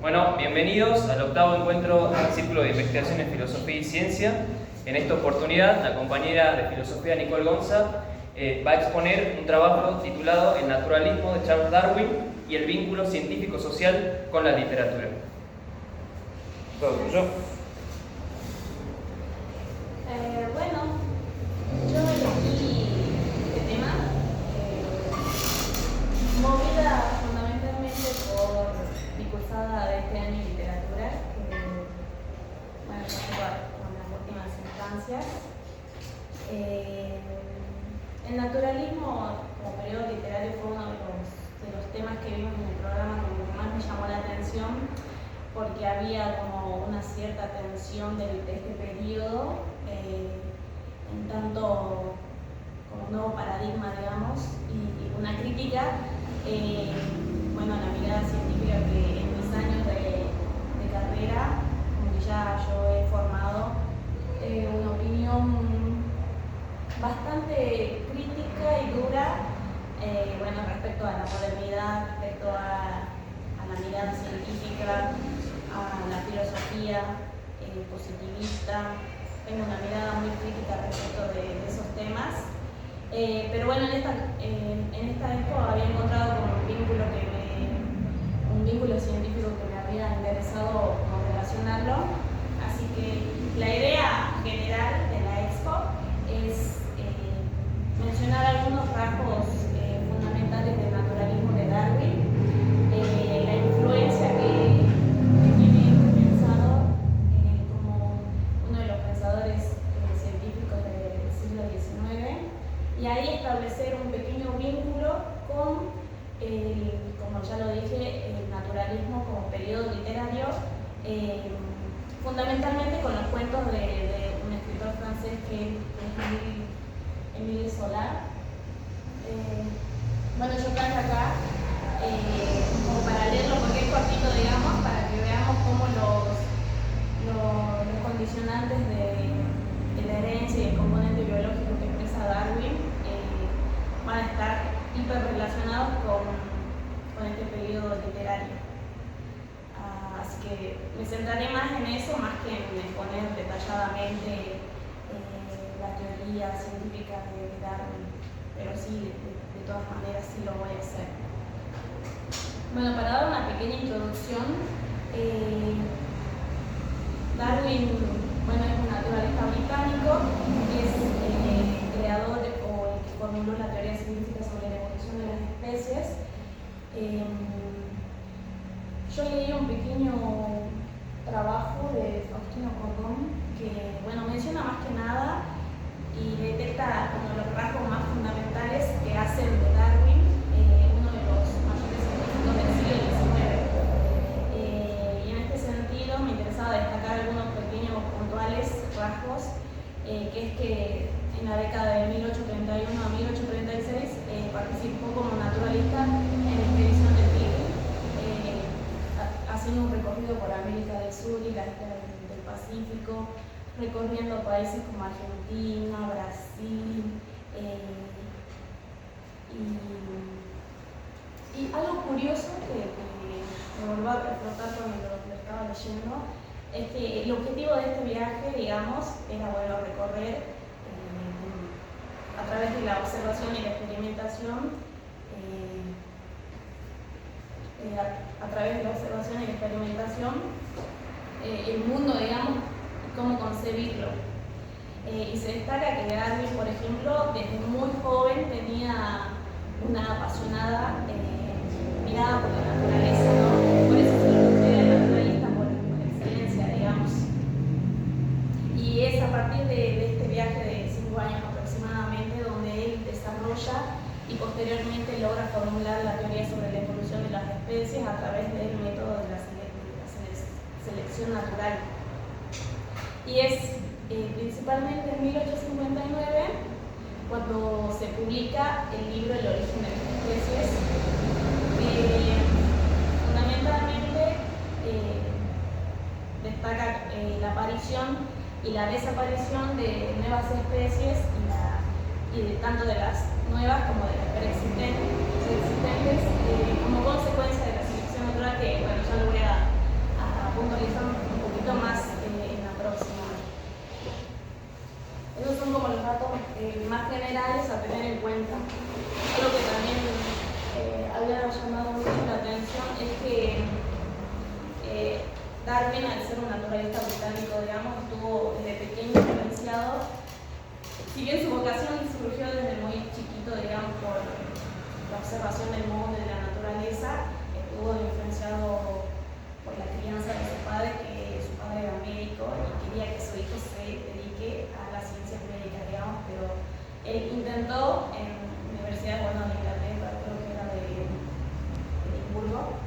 Bueno, bienvenidos al octavo encuentro del Círculo de Investigación en Filosofía y Ciencia. En esta oportunidad, la compañera de Filosofía Nicole Gonza va a exponer un trabajo titulado El naturalismo de Charles Darwin y el vínculo científico-social con la literatura. Todo tuyo. Bueno, yo elegí este tema movida fundamentalmente por mi cursada de este año en literatura, que bueno, ya tengo con las últimas instancias. El naturalismo como periodo literario fue uno de los temas que vimos en el programa como que más me llamó la atención, porque había como una cierta tensión de este periodo, en tanto como nuevo paradigma, digamos, y una crítica, bueno, a la mirada científica que en mis años de carrera, como que ya yo he formado una opinión bastante crítica y dura, bueno, respecto a la modernidad, respecto a la mirada científica, a la filosofía positivista. Tengo una mirada muy crítica respecto de esos temas, pero bueno, en esta expo había encontrado como un vínculo científico que me había interesado como relacionarlo, así que la idea general de la expo es mencionar algunos rasgos fundamentales del naturalismo de Darwin, la influencia que tiene este pensador como uno de los pensadores científicos del siglo XIX, y ahí establecer un pequeño vínculo con como ya lo dije, el naturalismo como periodo literario, fundamentalmente con los cuentos de un escritor francés que es Émile Zola. Bueno, yo traje acá como para leerlo porque es cortito, digamos, para que veamos cómo los condicionantes de la herencia y el componente biológico que expresa Darwin van a estar hiperrelacionados con este periodo literario. Así que me centraré más en eso, más que en exponer detalladamente la teoría científica de Darwin, pero sí, de todas maneras sí lo voy a hacer. Bueno, para dar una pequeña introducción, Darwin, bueno, es un naturalista británico, es el creador o el que formuló la teoría científica sobre la evolución de las especies. Yo leí un pequeño trabajo de Faustino Cordón que, bueno, menciona más que nada y detecta como los rasgos más fundamentales que hacen de Darwin uno de los mayores científicos del siglo XIX. Y en este sentido me interesaba destacar algunos pequeños puntuales rasgos, que es que en la década de 1831 a 1836 participó como naturalista en la expedición del Tigre, haciendo un recorrido por América del Sur y la isla del Pacífico, recorriendo países como Argentina, Brasil, y algo curioso que me volvió a reflotar cuando lo estaba leyendo es que el objetivo de este viaje, digamos, era recorrer a través de la observación y la experimentación, el mundo, digamos, cómo concebirlo. Y se destaca que Darwin, por ejemplo, desde muy joven tenía una apasionada mirada por la naturaleza, ¿no? Por eso se lo considera el naturalista por excelencia, digamos. Y es a partir de este viaje de 5 años aproximadamente donde él desarrolla y posteriormente logra formular la teoría sobre la evolución de las especies a través del método de la selección natural. Y es principalmente en 1859 cuando se publica el libro El origen de las especies. Fundamentalmente destaca la aparición y la desaparición de nuevas especies y de tanto de las nuevas como de las preexistentes como consecuencia de la selección natural, que bueno, ya lo voy a Darwin, al ser un naturalista británico, digamos, estuvo desde pequeño influenciado. Si bien su vocación surgió desde muy chiquito, digamos, por la observación del mundo y de la naturaleza, estuvo influenciado por la crianza de su padre, que su padre era médico y quería que su hijo se dedique a las ciencias médicas, digamos, pero él intentó en universidades, bueno, de Inglaterra, creo que era de Edimburgo,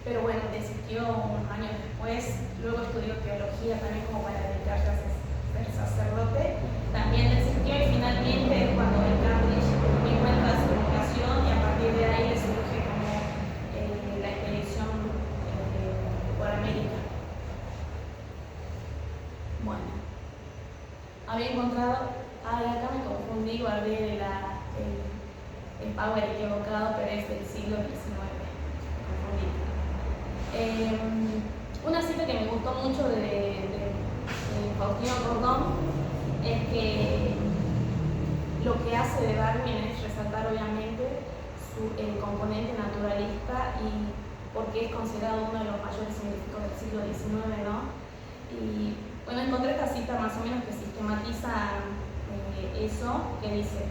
pero bueno, desistió unos años después. Luego estudió teología también como para dedicarse a ser sacerdote. También desistió y finalmente es cuando en Cambridge encuentra su vocación y a partir de ahí le surge como la expedición por América. Bueno, había encontrado, acá me confundí, guardé el power equivocado, pero es del siglo XIX. Una cita que me gustó mucho de Faustino Cordón es que lo que hace de Darwin es resaltar obviamente el componente naturalista y porque es considerado uno de los mayores científicos del siglo XIX, ¿no? Y bueno, encontré esta cita más o menos que sistematiza eso, que dice: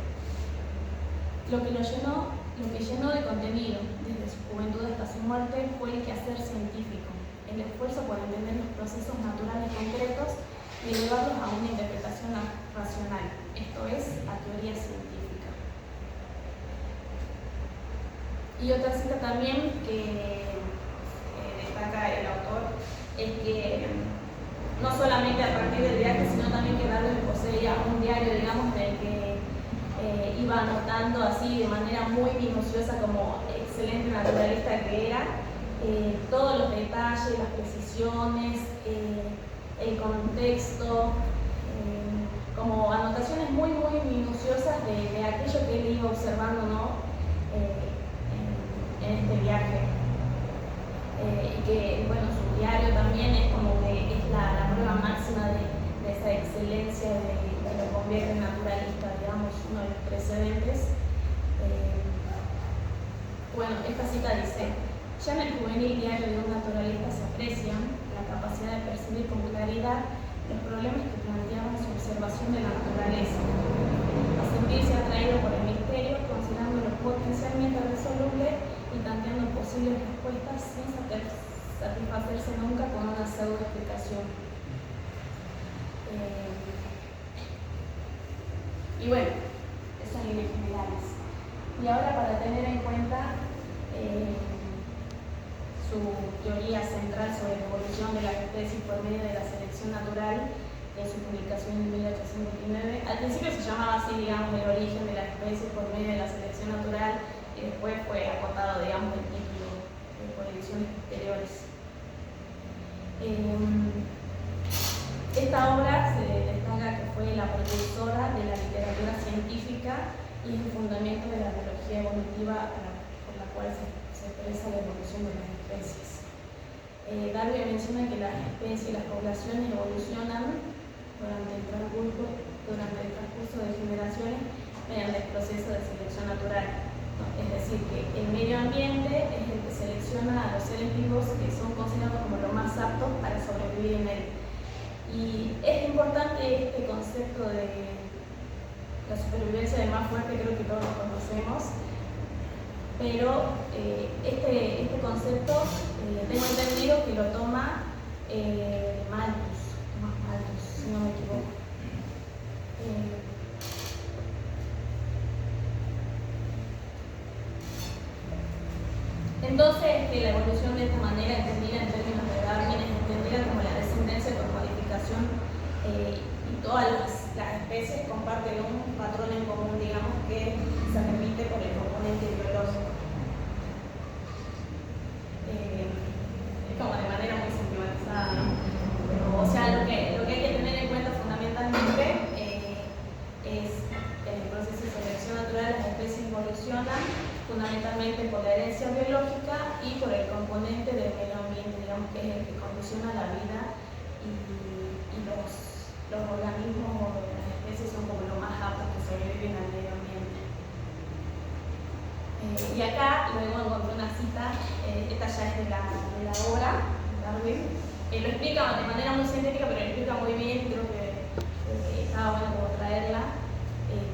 lo que llenó de contenido desde su juventud hasta su muerte fue el quehacer científico, el esfuerzo por entender los procesos naturales concretos y elevarlos a una interpretación racional, esto es, a teoría científica. Y otra cita también que destaca el autor es que no solamente a partir del viaje, sino también que Darwin poseía un diario, digamos, del que iba anotando así de manera muy minuciosa, como excelente naturalista que era, todos los detalles, las precisiones, el contexto, como anotaciones muy minuciosas de aquello que él iba observando, ¿no? En este viaje. Y que, bueno, su diario también es como que es la prueba máxima de esa excelencia que lo convierte en naturalista, digamos, uno de los precedentes. Bueno, esta cita dice: ya en el juvenil diario de un naturalista se aprecian la capacidad de percibir con claridad los problemas que planteaban su observación de la naturaleza, a sentirse atraído por el misterio, considerándolo potencialmente resoluble y tanteando posibles respuestas sin satisfacerse nunca con una pseudo explicación. Y bueno, eso en líneas generales. Y ahora, para tener en cuenta su teoría central sobre la evolución de las especies por medio de la selección natural, en su publicación en 1829, al principio se llamaba así, digamos, el origen de las especies por medio de la selección natural, y después fue acotado, digamos, el título por ediciones posteriores. Esta obra se destaca que fue la precursora de la literatura científica y el fundamento de la biología evolutiva por la cual se expresa la evolución de las especies. Darwin menciona que las especies y las poblaciones evolucionan durante el transcurso de generaciones mediante el proceso de selección natural. Es decir, que el medio ambiente es el que selecciona a los seres vivos que son considerados como los más aptos para sobrevivir en él. Y es importante este concepto de la supervivencia del más fuerte, creo que todos lo conocemos, pero este concepto tengo entendido que lo toma Malthus, Tomás Malthus, si no me equivoco. Entonces, la evolución de esta manera, entendida en términos de Darwin, es entendida como la descendencia con modificación, y todas las especies comparten un patrón en común, digamos, que se repite por el componente biológico. Es como de manera muy sistematizada, ¿no? Pero, o sea, lo que hay que tener en cuenta fundamentalmente es que en el proceso de selección natural las especies evolucionan fundamentalmente por la herencia biológica y por el componente del medio ambiente, digamos, que es el que condiciona la vida, y los organismos o las especies son como lo más aptos que sobreviven al medio ambiente. Y acá luego encontré una cita, esta ya es de la obra, Darwin. Lo explica de manera muy sintética, pero lo explica muy bien, creo que estaba bueno como traerla,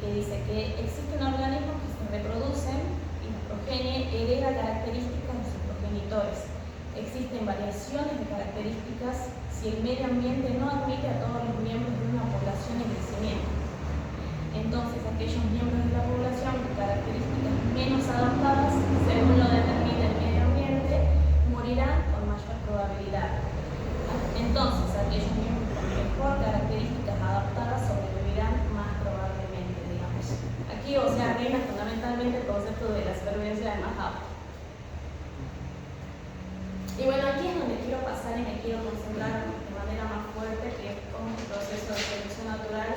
que dice que existen organismos que se reproducen y la progenie hereda características de sus progenitores. Existen variaciones de características si el medio ambiente no admite a todos los miembros de una población en crecimiento. Entonces, aquellos miembros de la población con características menos adaptadas, según lo determina el medio ambiente, morirán con mayor probabilidad. Entonces, aquellos miembros con mejor características adaptadas sobrevivirán más probablemente, digamos. Aquí, o sea, reina fundamentalmente el concepto de la supervivencia del más apto. Y bueno, aquí es donde quiero pasar y me quiero concentrar de manera más fuerte, que es cómo el proceso de selección natural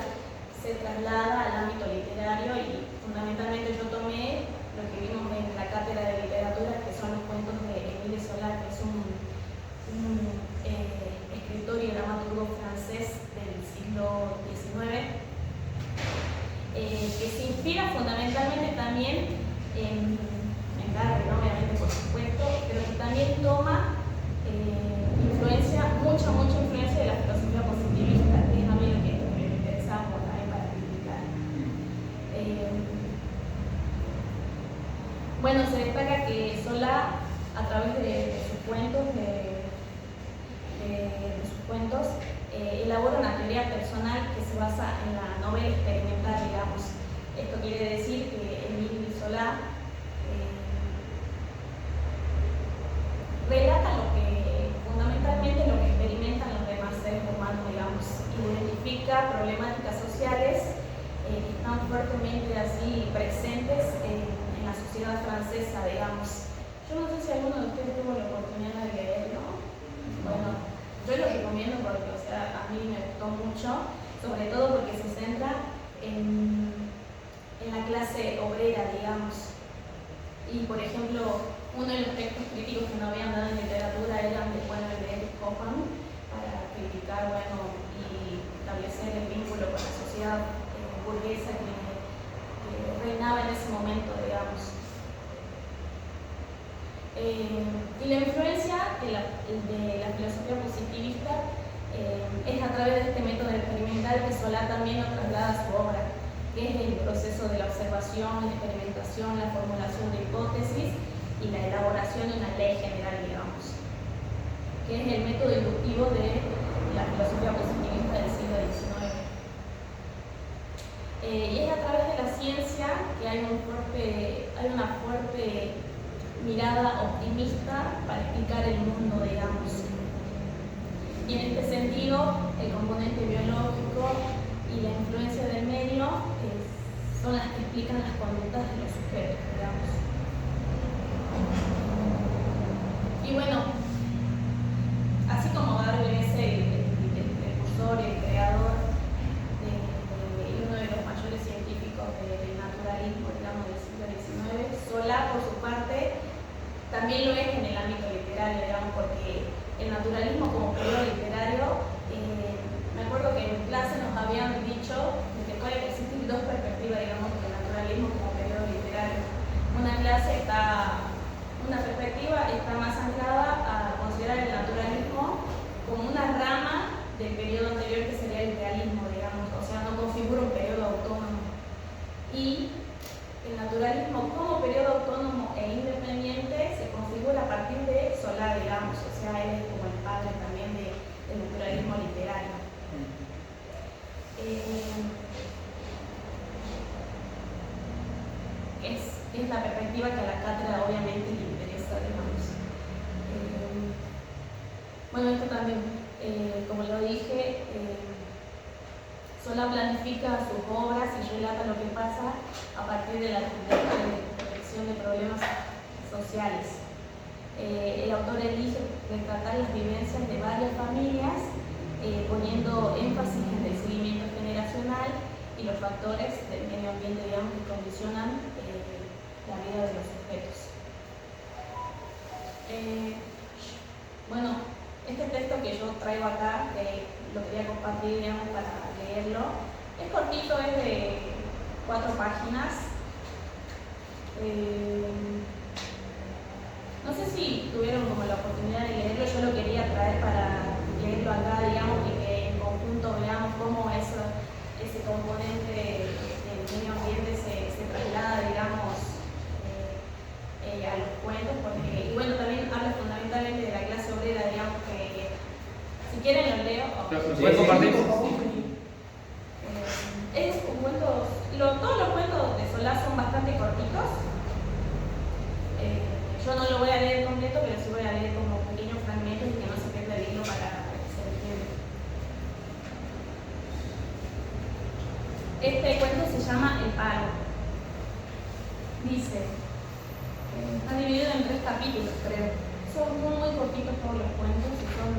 se traslada al ámbito literario, y fundamentalmente yo tomé lo que vimos en la cátedra de literatura, que son los cuentos de Émile Zola, que es un escritor y dramaturgo francés del siglo XIX, que se inspira fundamentalmente también en Darwin, obviamente, por supuesto, pero que también toma influencia, mucha influencia de la filosofía positivista, que es a mí lo que me interesaba también para criticar. Bueno, se destaca que Zola, a través de sus cuentos, elabora una teoría personal que se basa en la novela experimental, digamos. Esto quiere decir que Émile Zola relata fundamentalmente lo que experimentan los demás seres humanos, digamos. Identifica problemáticas sociales que están fuertemente así presentes en la sociedad francesa, digamos. Yo no sé si alguno de ustedes tuvo la oportunidad de leerlo. Bueno, yo lo recomiendo porque, o sea, a mí me gustó mucho, sobre todo porque se centra en la clase obrera, digamos. Y, por ejemplo, uno de los textos críticos que no habían dado en literatura eran de Eric Hobsbawm, para criticar, y establecer el vínculo con la sociedad burguesa que reinaba en ese momento, digamos. Y la influencia de la filosofía positivista es a través de este método experimental que Zola también lo traslada a su obra, que es el proceso de la observación, la experimentación, la formulación de hipótesis y la elaboración de una ley general, digamos, que es el método inductivo de la filosofía positivista del siglo XIX. Y es a través de la ciencia que hay una fuerte mirada optimista para explicar el mundo, digamos. Y en este sentido, el componente biológico y la influencia del medio son las que explican las conductas de los sujetos, digamos. Y bueno, así como Darwin es el precursor, el creador y uno de los mayores científicos del naturalismo, digamos, del siglo XIX, Zola, por su parte, también lo es en el ámbito literario, digamos, porque el naturalismo como periodo literario, me acuerdo que en clase nos habían dicho que puede existir dos perspectivas, digamos, del naturalismo como periodo literario. Una perspectiva está más anclada a considerar el naturalismo como una rama del periodo anterior, que sería el realismo, digamos, o sea, no configura un periodo autónomo. Y el naturalismo como periodo autónomo e independiente se configura a partir de Zola, digamos, o sea, él es como el padre también del naturalismo literario. Es la perspectiva que a la cátedra obviamente le interesa, digamos. Bueno, esto también, como lo dije, Zola planifica sus obras y relata lo que pasa a partir de la detección de problemas sociales. El autor elige retratar las vivencias de varias familias, poniendo énfasis en el seguimiento generacional y los factores del medio ambiente, digamos, que condicionan la vida de los sujetos. Bueno, este texto que yo traigo acá, lo quería compartir, digamos, para leerlo. Es cortito, es de 4 páginas. No sé si tuvieron como la oportunidad de leerlo, yo lo quería traer quieren lo leo. ¿Lo puedes compartir? Es un cuento, todos los cuentos de Solá son bastante cortitos. Yo no lo voy a leer completo, pero sí voy a leer como pequeños fragmentos y que no se pierda el hilo para que se entienda. Este cuento se llama El Paro. Dice, está dividido en 3 capítulos, creo. Son muy cortitos todos los cuentos y son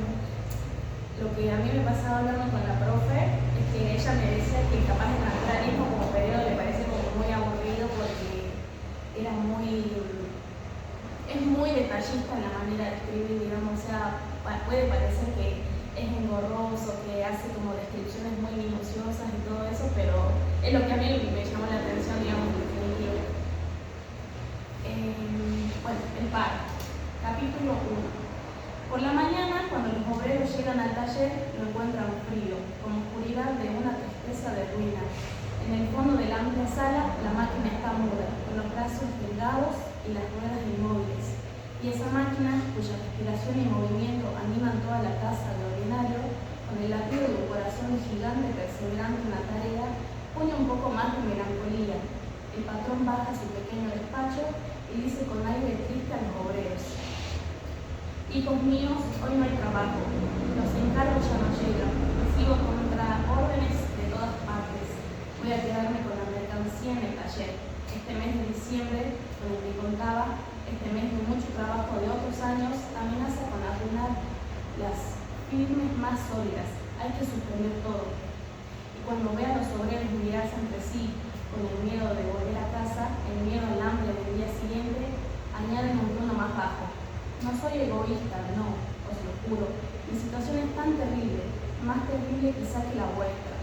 lo que a mí me pasaba hablando con la profe, es que ella me decía que capaz el naturalismo como periodo le parece como muy aburrido porque es muy detallista en la manera de escribir, digamos, o sea, puede parecer que es engorroso, que hace como descripciones muy minuciosas y todo eso, pero es lo que a mí me llamó la atención, digamos, en definitiva. Bueno, El Paro, capítulo 1. Por la mañana, cuando los obreros llegan al taller, lo encuentran frío, con oscuridad de una tristeza de ruina. En el fondo de la amplia sala, la máquina está muda, con los brazos delgados y las ruedas inmóviles. Y esa máquina, cuya respiración y movimiento animan toda la casa de ordinario, con el latido de un corazón gigante perseverante en la tarea, pone un poco más de melancolía. El patrón baja su pequeño despacho y dice con aire triste a los obreros: hijos míos, hoy no hay trabajo, los encargos ya no llegan, recibo contra órdenes de todas partes, voy a quedarme con la mercancía en el taller. Este mes de diciembre, con el que contaba, este mes de mucho trabajo de otros años, amenaza con arruinar las firmes más sólidas, hay que suspender todo. Y cuando vea a los obreros mirarse entre sí, con el miedo de volver a casa, el miedo al hambre del día siguiente, añaden un tono más bajo: no soy egoísta, no, os lo juro. Mi situación es tan terrible, más terrible quizá que la vuestra.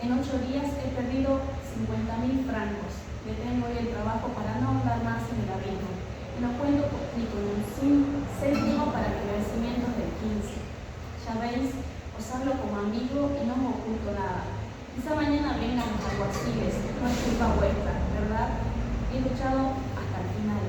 En 8 días he perdido 50.000 francos. Detengo hoy el trabajo para no andar más en el abismo. Y no cuento ni con un céntimo para los vencimientos del 15. Ya veis, os hablo como amigo y no me oculto nada. Quizá mañana vengan los alguaciles, no es culpa vuestra, ¿verdad? He luchado hasta el final.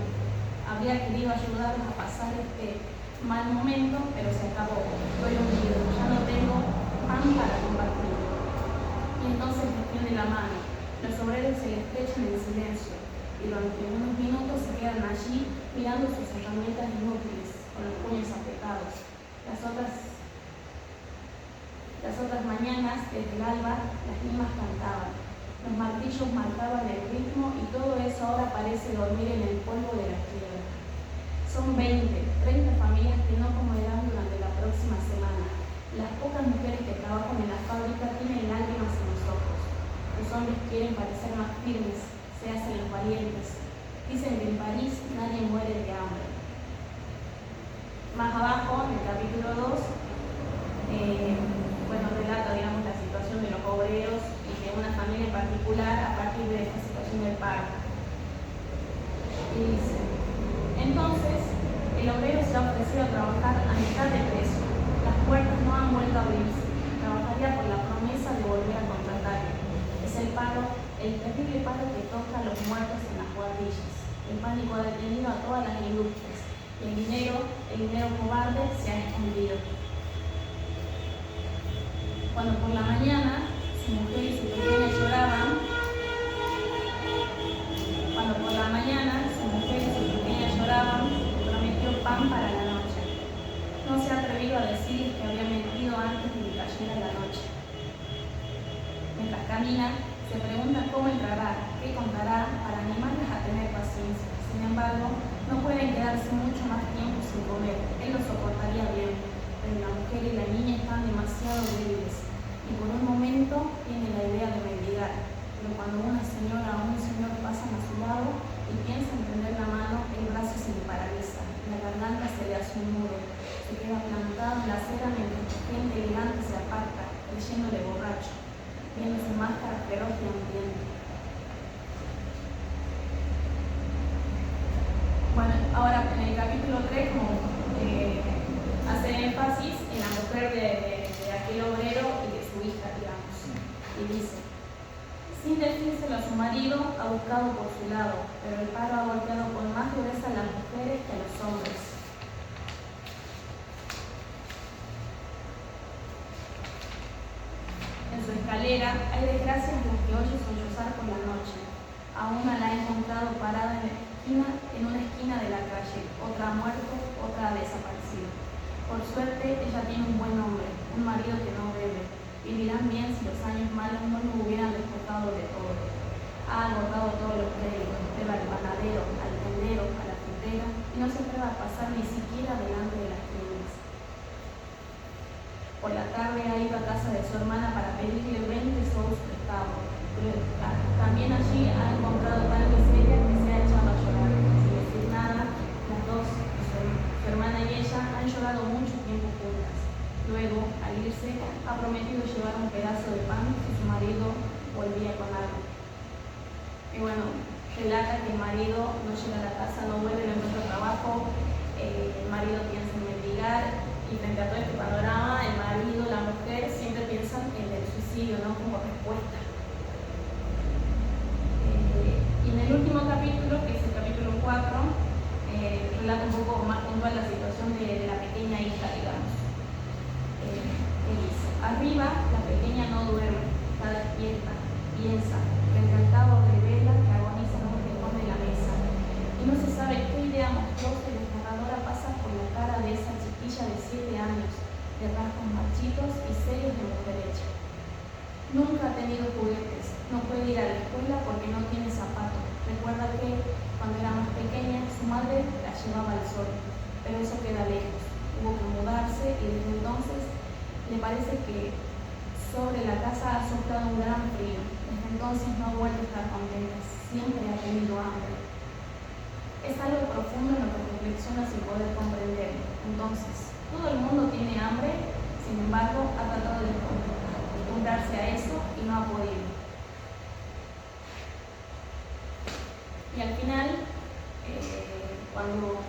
Habría querido ayudarlos a pasar este mal momento, pero se acabó. Estoy hundido, ya no tengo pan para compartir. Y entonces me tiende la mano. Los obreros se le estrechan en silencio y durante unos minutos se quedan allí mirando sus herramientas inútiles, con los puños apretados. Las otras mañanas, desde el alba, las limas cantaban. Los martillos marcaban el ritmo y todo eso ahora parece dormir en el polvo de la tierra. Son 20, 30 familias que no comerán durante la próxima semana. Las pocas mujeres que trabajan en la fábrica tienen lágrimas en los ojos. Los hombres quieren parecer más firmes, se hacen los valientes. Dicen que en París nadie muere de hambre. Más abajo, en el capítulo 2, relata, digamos, la situación de los obreros y de una familia en particular a partir de esta situación del paro. Y dice: entonces, el obrero se ha ofrecido a trabajar a mitad de precio. Las puertas no han vuelto a abrirse. Trabajaría por la promesa de volver a contratar. Es el paro, el terrible paro que toca a los muertos en las cuadrillas. El pánico ha detenido a todas las industrias. El dinero cobarde se ha escondido. Cuando por la mañana su mujer y su pequeña lloraban, prometió pan para la noche. No se ha atrevido a decirles que había mentido antes de que cayera la noche. Mientras camina, se pregunta cómo entrará, qué contará, para animarles a tener paciencia. Sin embargo, no pueden quedarse mucho más tiempo sin comer. Él lo soportaría bien, pero la mujer y la niña están demasiado débiles. Y por un momento tiene la idea de mendigar, pero cuando una señora o un señor pasan a su lado y piensan tender la mano, el brazo se le paraliza, la garganta se le hace un nudo, se queda plantado en la acera mientras la gente elegante se aparta, creyéndole borracho, viendo su máscara feroz y hambrienta. Bueno, ahora en el capítulo 3 hace énfasis en la mujer de aquel obrero y de su hija, digamos, y dice: sin decírselo a su marido, ha buscado por su lado, pero el paro ha golpeado con más dureza a las mujeres que a los hombres. su escalera hay desgracias las que oye sollozar por la noche. A una la he encontrado parada en una esquina de la calle, otra ha muerto, otra ha desaparecido. Por suerte, ella tiene un buen hombre, un marido que no bebe. Vivirán bien si los años malos no lo hubieran despojado de todo. Ha agotado todos los créditos, pero al panadero, al tendero, a la frutera, y no se atreve a pasar ni siquiera delante de las tiendas. Por la tarde ha ido a casa de su hermana para pedirle 20 sous prestados, pero también allí ha encontrado tal miseria que se ha echado a llorar. Sin decir nada, las dos, su hermana y ella, han llorado mucho tiempo juntas. Luego, al irse, ha prometido llevar un pedazo de pan si su marido volvía con algo. Y bueno, relata que el marido no llega a la casa, no vuelve, no encuentra trabajo, el marido piensa en mendigar, y frente a todo este panorama, el marido, la mujer, siempre piensan en el suicidio, ¿no? Como respuesta. Y en el último capítulo, que es el capítulo 4, relata un poco más puntual la situación de la pequeña hija, digamos. Dice: arriba, la pequeña no duerme, está despierta, piensa, frente al cabo de vela que agoniza en un rincón de la mesa. Y no se sabe qué idea monstruosa y desgarradora pasa por la cara de esa chiquilla de 7 años, de rasgos marchitos y serios de mujer hecha. Nunca ha tenido juguetes, no puede ir a la escuela porque no tiene zapatos. Recuerda que cuando era más pequeña su madre la llevaba al sol, pero eso queda lejos. Hubo que mudarse y desde entonces le parece que sobre la casa ha soplado un gran frío. Desde entonces no ha vuelto a estar contenta, siempre ha tenido hambre. Es algo profundo en lo que reflexiona sin poder comprender. Entonces, todo el mundo tiene hambre, sin embargo, ha tratado de acostumbrarse a eso y no ha podido. Y al final, cuando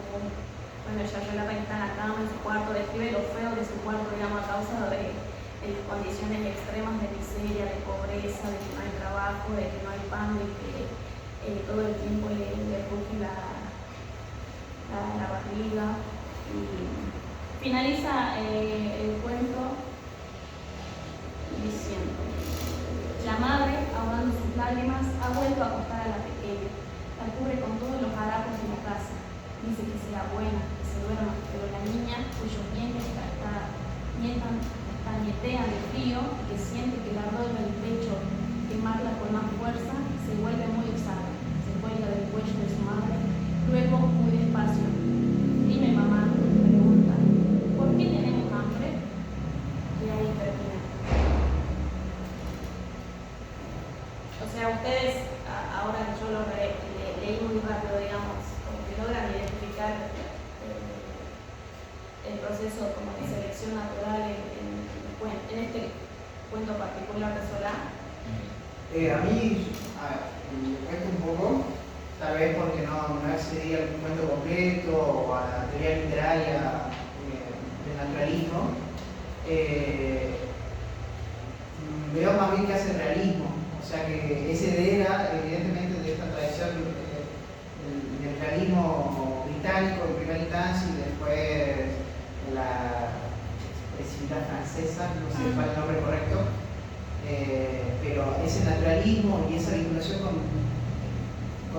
ella relata que está en la cama, en su cuarto, describe lo feo de su cuarto, digamos, a causa de las condiciones extremas de miseria, de pobreza, de que no hay trabajo, de que no hay pan, de que todo el tiempo le ruge la barriga. Y finaliza el cuento diciendo: la madre, ahogando sus lágrimas, ha vuelto a acostar a la pequeña, la cubre con todos los harapos de la casa, dice que sea buena, que se duerma, pero la niña, cuyos dientes estañetean de frío y que siente que el ardor del pecho quemarla con más fuerza, se vuelve muy exhausta, se cuelga del cuello de su madre, luego muy despacio: dime, mamá, pregunta, ¿por qué tenemos hambre? Y ahí termina. O sea, ustedes, ahora que yo lo leí muy rápido, digamos, como que logran identificar el proceso como de selección natural en este cuento particular de Solá. A mí me cuesta un poco, tal vez porque no accedí al cuento completo o a la teoría literaria del naturalismo. Veo más bien que hace realismo, o sea que es heredera evidentemente de esta tradición del realismo británico en primera instancia y después la expresividad francesa, no sé cuál es el nombre correcto, pero ese naturalismo y esa vinculación con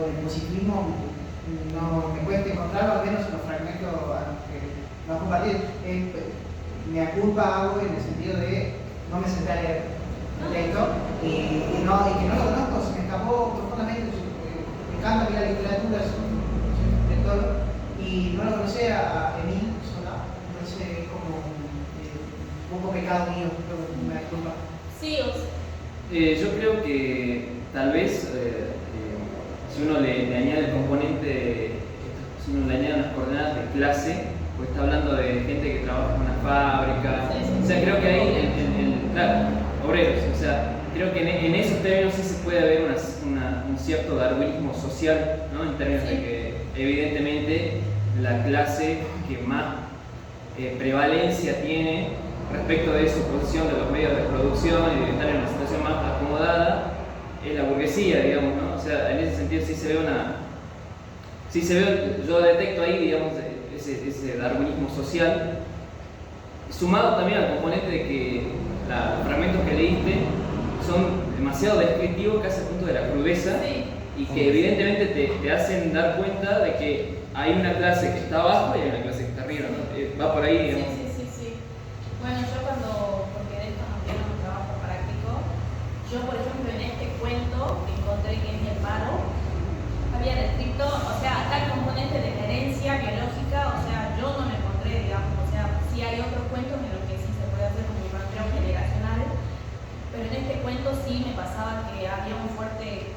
el positivismo no me cuesta encontrarlo, al menos en los fragmentos que no compartí. Me culpa algo en el sentido de no me senté a leer el texto y que no lo conozco, se me escapó profundamente. Me encanta a mí la literatura, soy un lector y no lo conocía a Emile Zola, entonces es como un poco pecado mío, pero me disculpa. Sí, yo creo que tal vez si uno le añade el componente, si uno le añade unas coordenadas de clase, pues está hablando de gente que trabaja en una fábrica, o sea, creo que ahí, claro, obreros, o sea, creo que en esos términos sí se puede ver un cierto darwinismo social, ¿no? En términos de que evidentemente la clase que más prevalencia tiene respecto de su posición de los medios de producción y de estar en una situación más acomodada es la burguesía, digamos, ¿no? O sea, en ese sentido sí se ve yo detecto ahí, digamos, ese darwinismo social, sumado también al componente de que los fragmentos que leíste son demasiado descriptivos, casi al punto de la crudeza, Sí. y que evidentemente te hacen dar cuenta de que hay una clase que está abajo y hay una clase que está arriba, ¿no? Va por ahí, digamos. Sí. Bueno, yo porque de esto nos dieron un trabajo práctico, yo por ejemplo en este cuento que encontré que es el paro, había descrito, o sea, tal componente de la herencia biológica, o sea, yo no me encontré, digamos, o sea, sí hay otros cuentos en los que sí se puede hacer como un rastreo generacional, pero en este cuento sí me pasaba que había un fuerte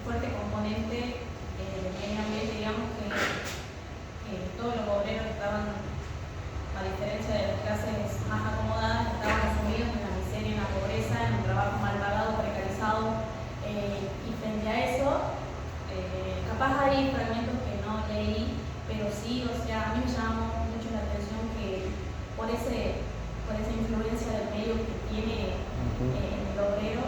componente de medio ambiente, digamos, que todos los obreros estaban, a diferencia de las clases más acomodadas, estaban sumidos en la miseria, en la pobreza, en un trabajo mal pagado, precarizado, y frente a eso, capaz hay fragmentos que no leí, pero sí, o sea, a mí me llamó mucho la atención que por esa influencia del medio que tiene el obrero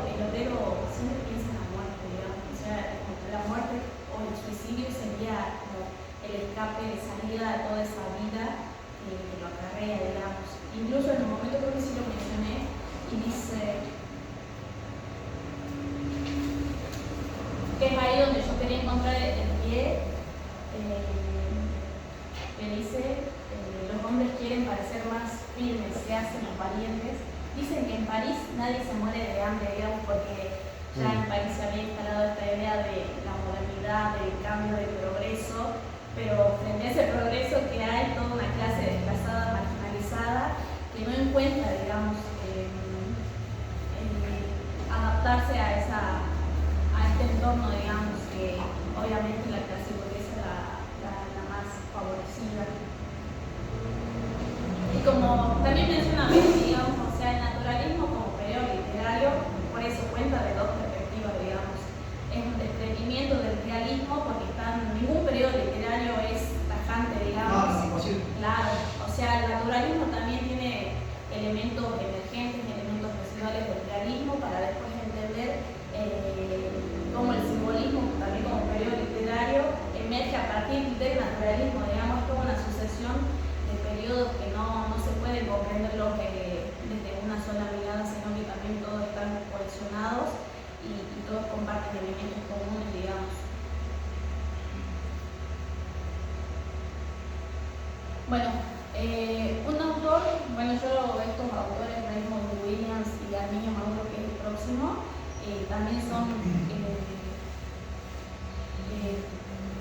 siempre piensa en la muerte, digamos, o sea, la muerte o el suicidio sería como el escape de salida de toda esa vida que lo acarrea, digamos. Incluso en un momento creo que sí lo mencioné y dice que es ahí donde yo quería encontrar el pie, que dice los hombres quieren parecer más firmes, se hacen los valientes. Dicen que en París nadie se muere de hambre, digamos, porque ya en París se había instalado esta idea de la modernidad, del cambio, del progreso, pero frente a ese progreso que hay toda una clase desplazada, marginalizada, que no encuentra, digamos, adaptarse a este entorno, digamos, que obviamente la clase burguesa es la más favorecida. Y como también menciona Betty, digamos, o sea, el naturalismo como periodo literario, por eso cuenta de dos perspectivas, digamos. Es un desprendimiento del realismo porque ningún periodo literario es tajante, digamos. No, imposible. Claro, o sea, el naturalismo también tiene elementos emergentes, elementos residuales del realismo para después entender cómo el simbolismo, también como periodo literario, emerge a partir del naturalismo, digamos, como una sucesión de periodos que no se pueden comprenderlo desde una sola mirada, sino que también todos están cohesionados y todos comparten elementos comunes, digamos. Bueno, un autor, estos autores, Raymond Williams y Arminio Mauro, que es el próximo, también son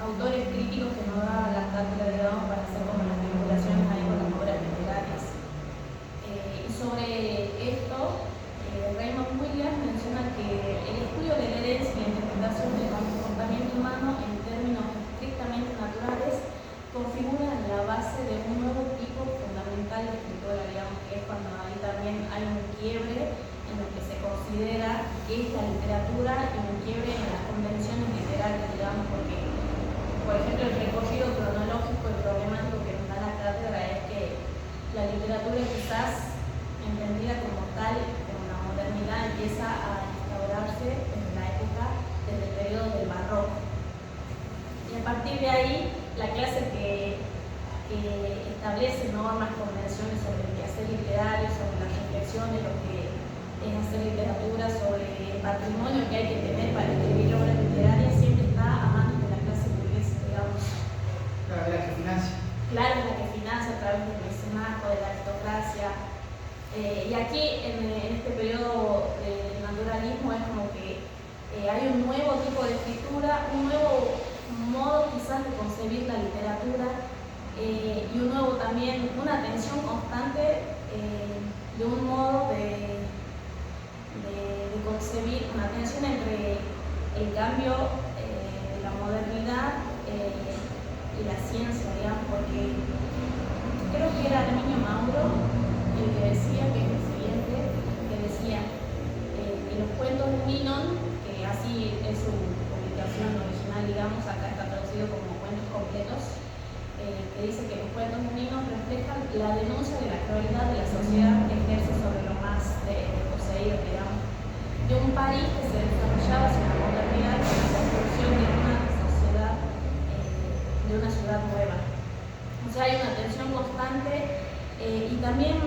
autores críticos que nos da la cátedra, digamos, para hacer como las vinculaciones ahí con las obras literarias. Y sobre esto, Raymond Williams menciona que el estudio de la herencia y la interpretación del comportamiento humano en términos estrictamente naturales configuran la base de un nuevo tipo fundamental de escritura, digamos, que es cuando ahí también hay un quiebre en lo que se considera que es la literatura y un quiebre en las convenciones literarias, digamos, porque, por ejemplo, el recorrido cronológico y problemático que nos da la cátedra es que la literatura quizás entendida como tal, como la modernidad, empieza a instaurarse desde la época, desde el periodo del barroco. Y a partir de ahí, la clase que establece normas, convenciones sobre el quehacer literario, sobre las reflexiones, lo que es hacer literatura, sobre el patrimonio que hay que tener para escribir obras literarias, siempre está a manos de la clase burguesa, digamos. Claro, la que financia. Claro, la que financia a través del mecenazgo, de la aristocracia. Y aquí, en este periodo del naturalismo, es como que hay un nuevo tipo de escritura, un nuevo modo quizás de concebir la literatura y un nuevo también, una atención constante de un modo de concebir, una tensión entre el cambio de la modernidad y la ciencia, digamos, porque creo que era Arminio Mauro el que decía, que es el siguiente, que decía que los cuentos de Ninon, que así es su publicación original, digamos, acá está traducido como cuentos completos, que dice que los cuentos de Ninon reflejan la denuncia de la crueldad de la sociedad que ejerce sobre lo más poseído, digamos, de un país que se desarrollaba hacia la modernidad con la construcción de una sociedad, de una ciudad nueva. O sea, hay una tensión constante y también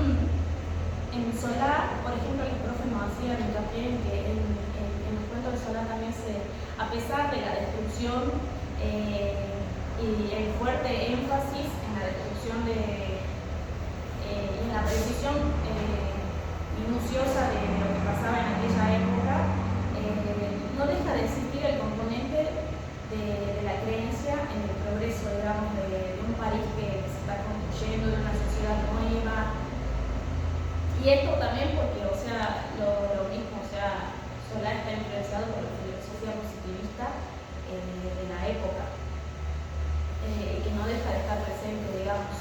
En Solá, por ejemplo, los profes nos hacían hincapié en que en los cuentos de Solá también a pesar de la destrucción y el fuerte énfasis en la destrucción en la precisión minuciosa de lo que pasaba en aquella época, no deja de existir el componente de la creencia en el progreso, digamos, de un país que se está construyendo, de una sociedad nueva. Y esto también porque, o sea, lo mismo, o sea, Solá está influenciado por la filosofía positivista de la época, que no deja de estar presente, digamos.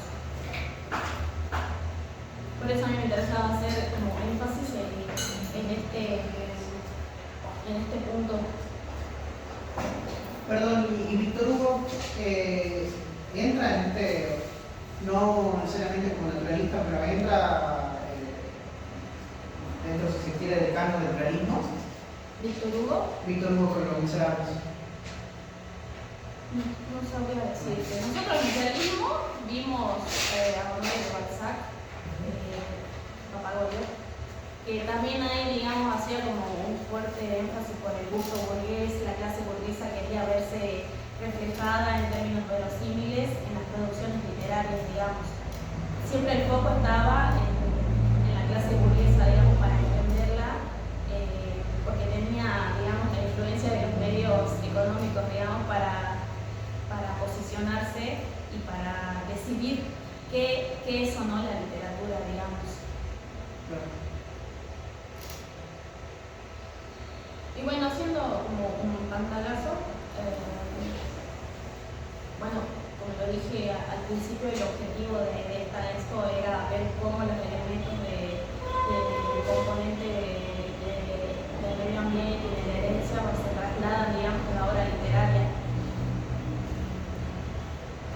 Por eso a mí me interesaba hacer como énfasis en este punto. Perdón, y Víctor Hugo entra en no necesariamente como naturalista, pero entra dentro, si se quiere, del canon del realismo. ¿Víctor Hugo? Víctor Hugo, con lo que mencionábamos. No sabría decirte. Nosotros en el realismo vimos a Honoré de Balzac, Papagolio, que también ahí, digamos, hacía como un fuerte énfasis por el gusto burgués. La clase burguesa quería verse reflejada en términos verosímiles en las producciones literarias, digamos. Siempre el foco estaba en la clase burguesa, digamos, para entenderla, porque tenía, digamos, la influencia de los medios económicos, digamos, para posicionarse y para decidir qué es o no la literatura, digamos. Claro. Y bueno, haciendo como un pantalazo, bueno, como lo dije al principio, el objetivo de esta expo era ver cómo los elementos del componente del medio ambiente y de la herencia se trasladan, digamos, a la obra literaria.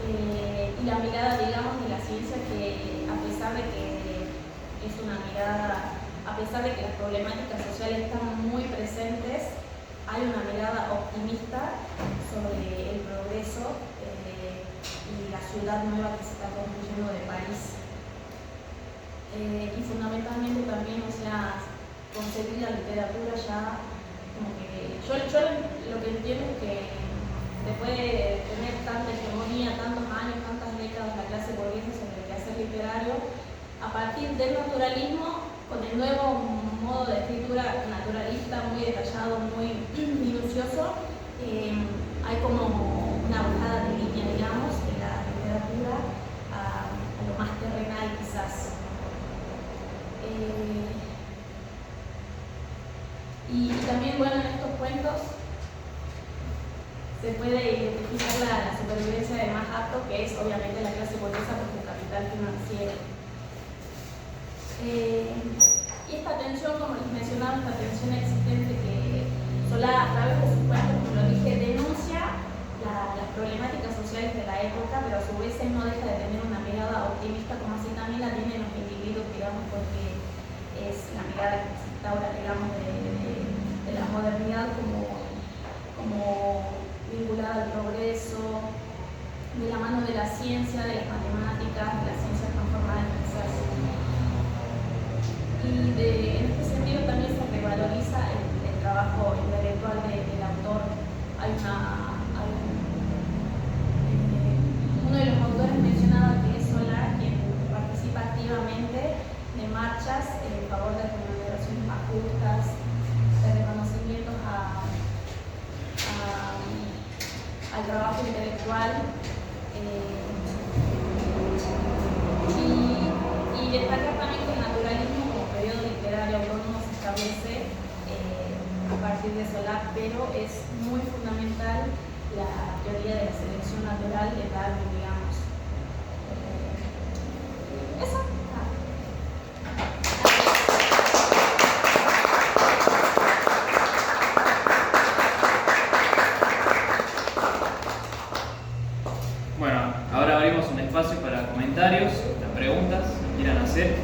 Y la mirada, digamos, de la ciencia, que a pesar de que es una mirada, a pesar de que las problemáticas sociales están muy presentes, hay una mirada optimista sobre el progreso y la ciudad nueva que se está construyendo de París. Y fundamentalmente también, o sea, concebir la literatura ya como que yo lo que entiendo es que después de tener tanta hegemonía, tantos años, tantas décadas la clase burguesa sobre el quehacer literario, a partir del naturalismo, con el nuevo modo de escritura naturalista, muy detallado, muy minucioso, hay como una bajada de línea, digamos, de la literatura a lo más terrenal quizás. Y también, bueno, en estos cuentos se puede identificar la supervivencia del más apto, que es obviamente la clase burguesa por su capital financiero. Y esta tensión, como les mencionaba, esta tensión existente que Solá, a través de sus cuentos, como lo dije, denuncia las problemáticas sociales de la época, pero a su vez no deja de tener una mirada optimista, como así también la tienen los individuos, digamos, porque es la mirada que se instaura, digamos, de la modernidad como vinculada al progreso, de la mano de la ciencia, de las matemáticas, de las ciencias transformadas quizás. Y en este sentido también se revaloriza el trabajo intelectual del autor. Uno de los autores mencionaba que es Solá quien participa activamente de marchas en favor de remuneraciones más justas, de reconocimientos al trabajo intelectual, y destacar también que el naturalismo como periodo literario autónomo se establece a partir de Solá, pero es muy fundamental la teoría de la selección natural de Darwin, digamos. Eso. Bueno, ahora abrimos un espacio para comentarios, preguntas que quieran hacer.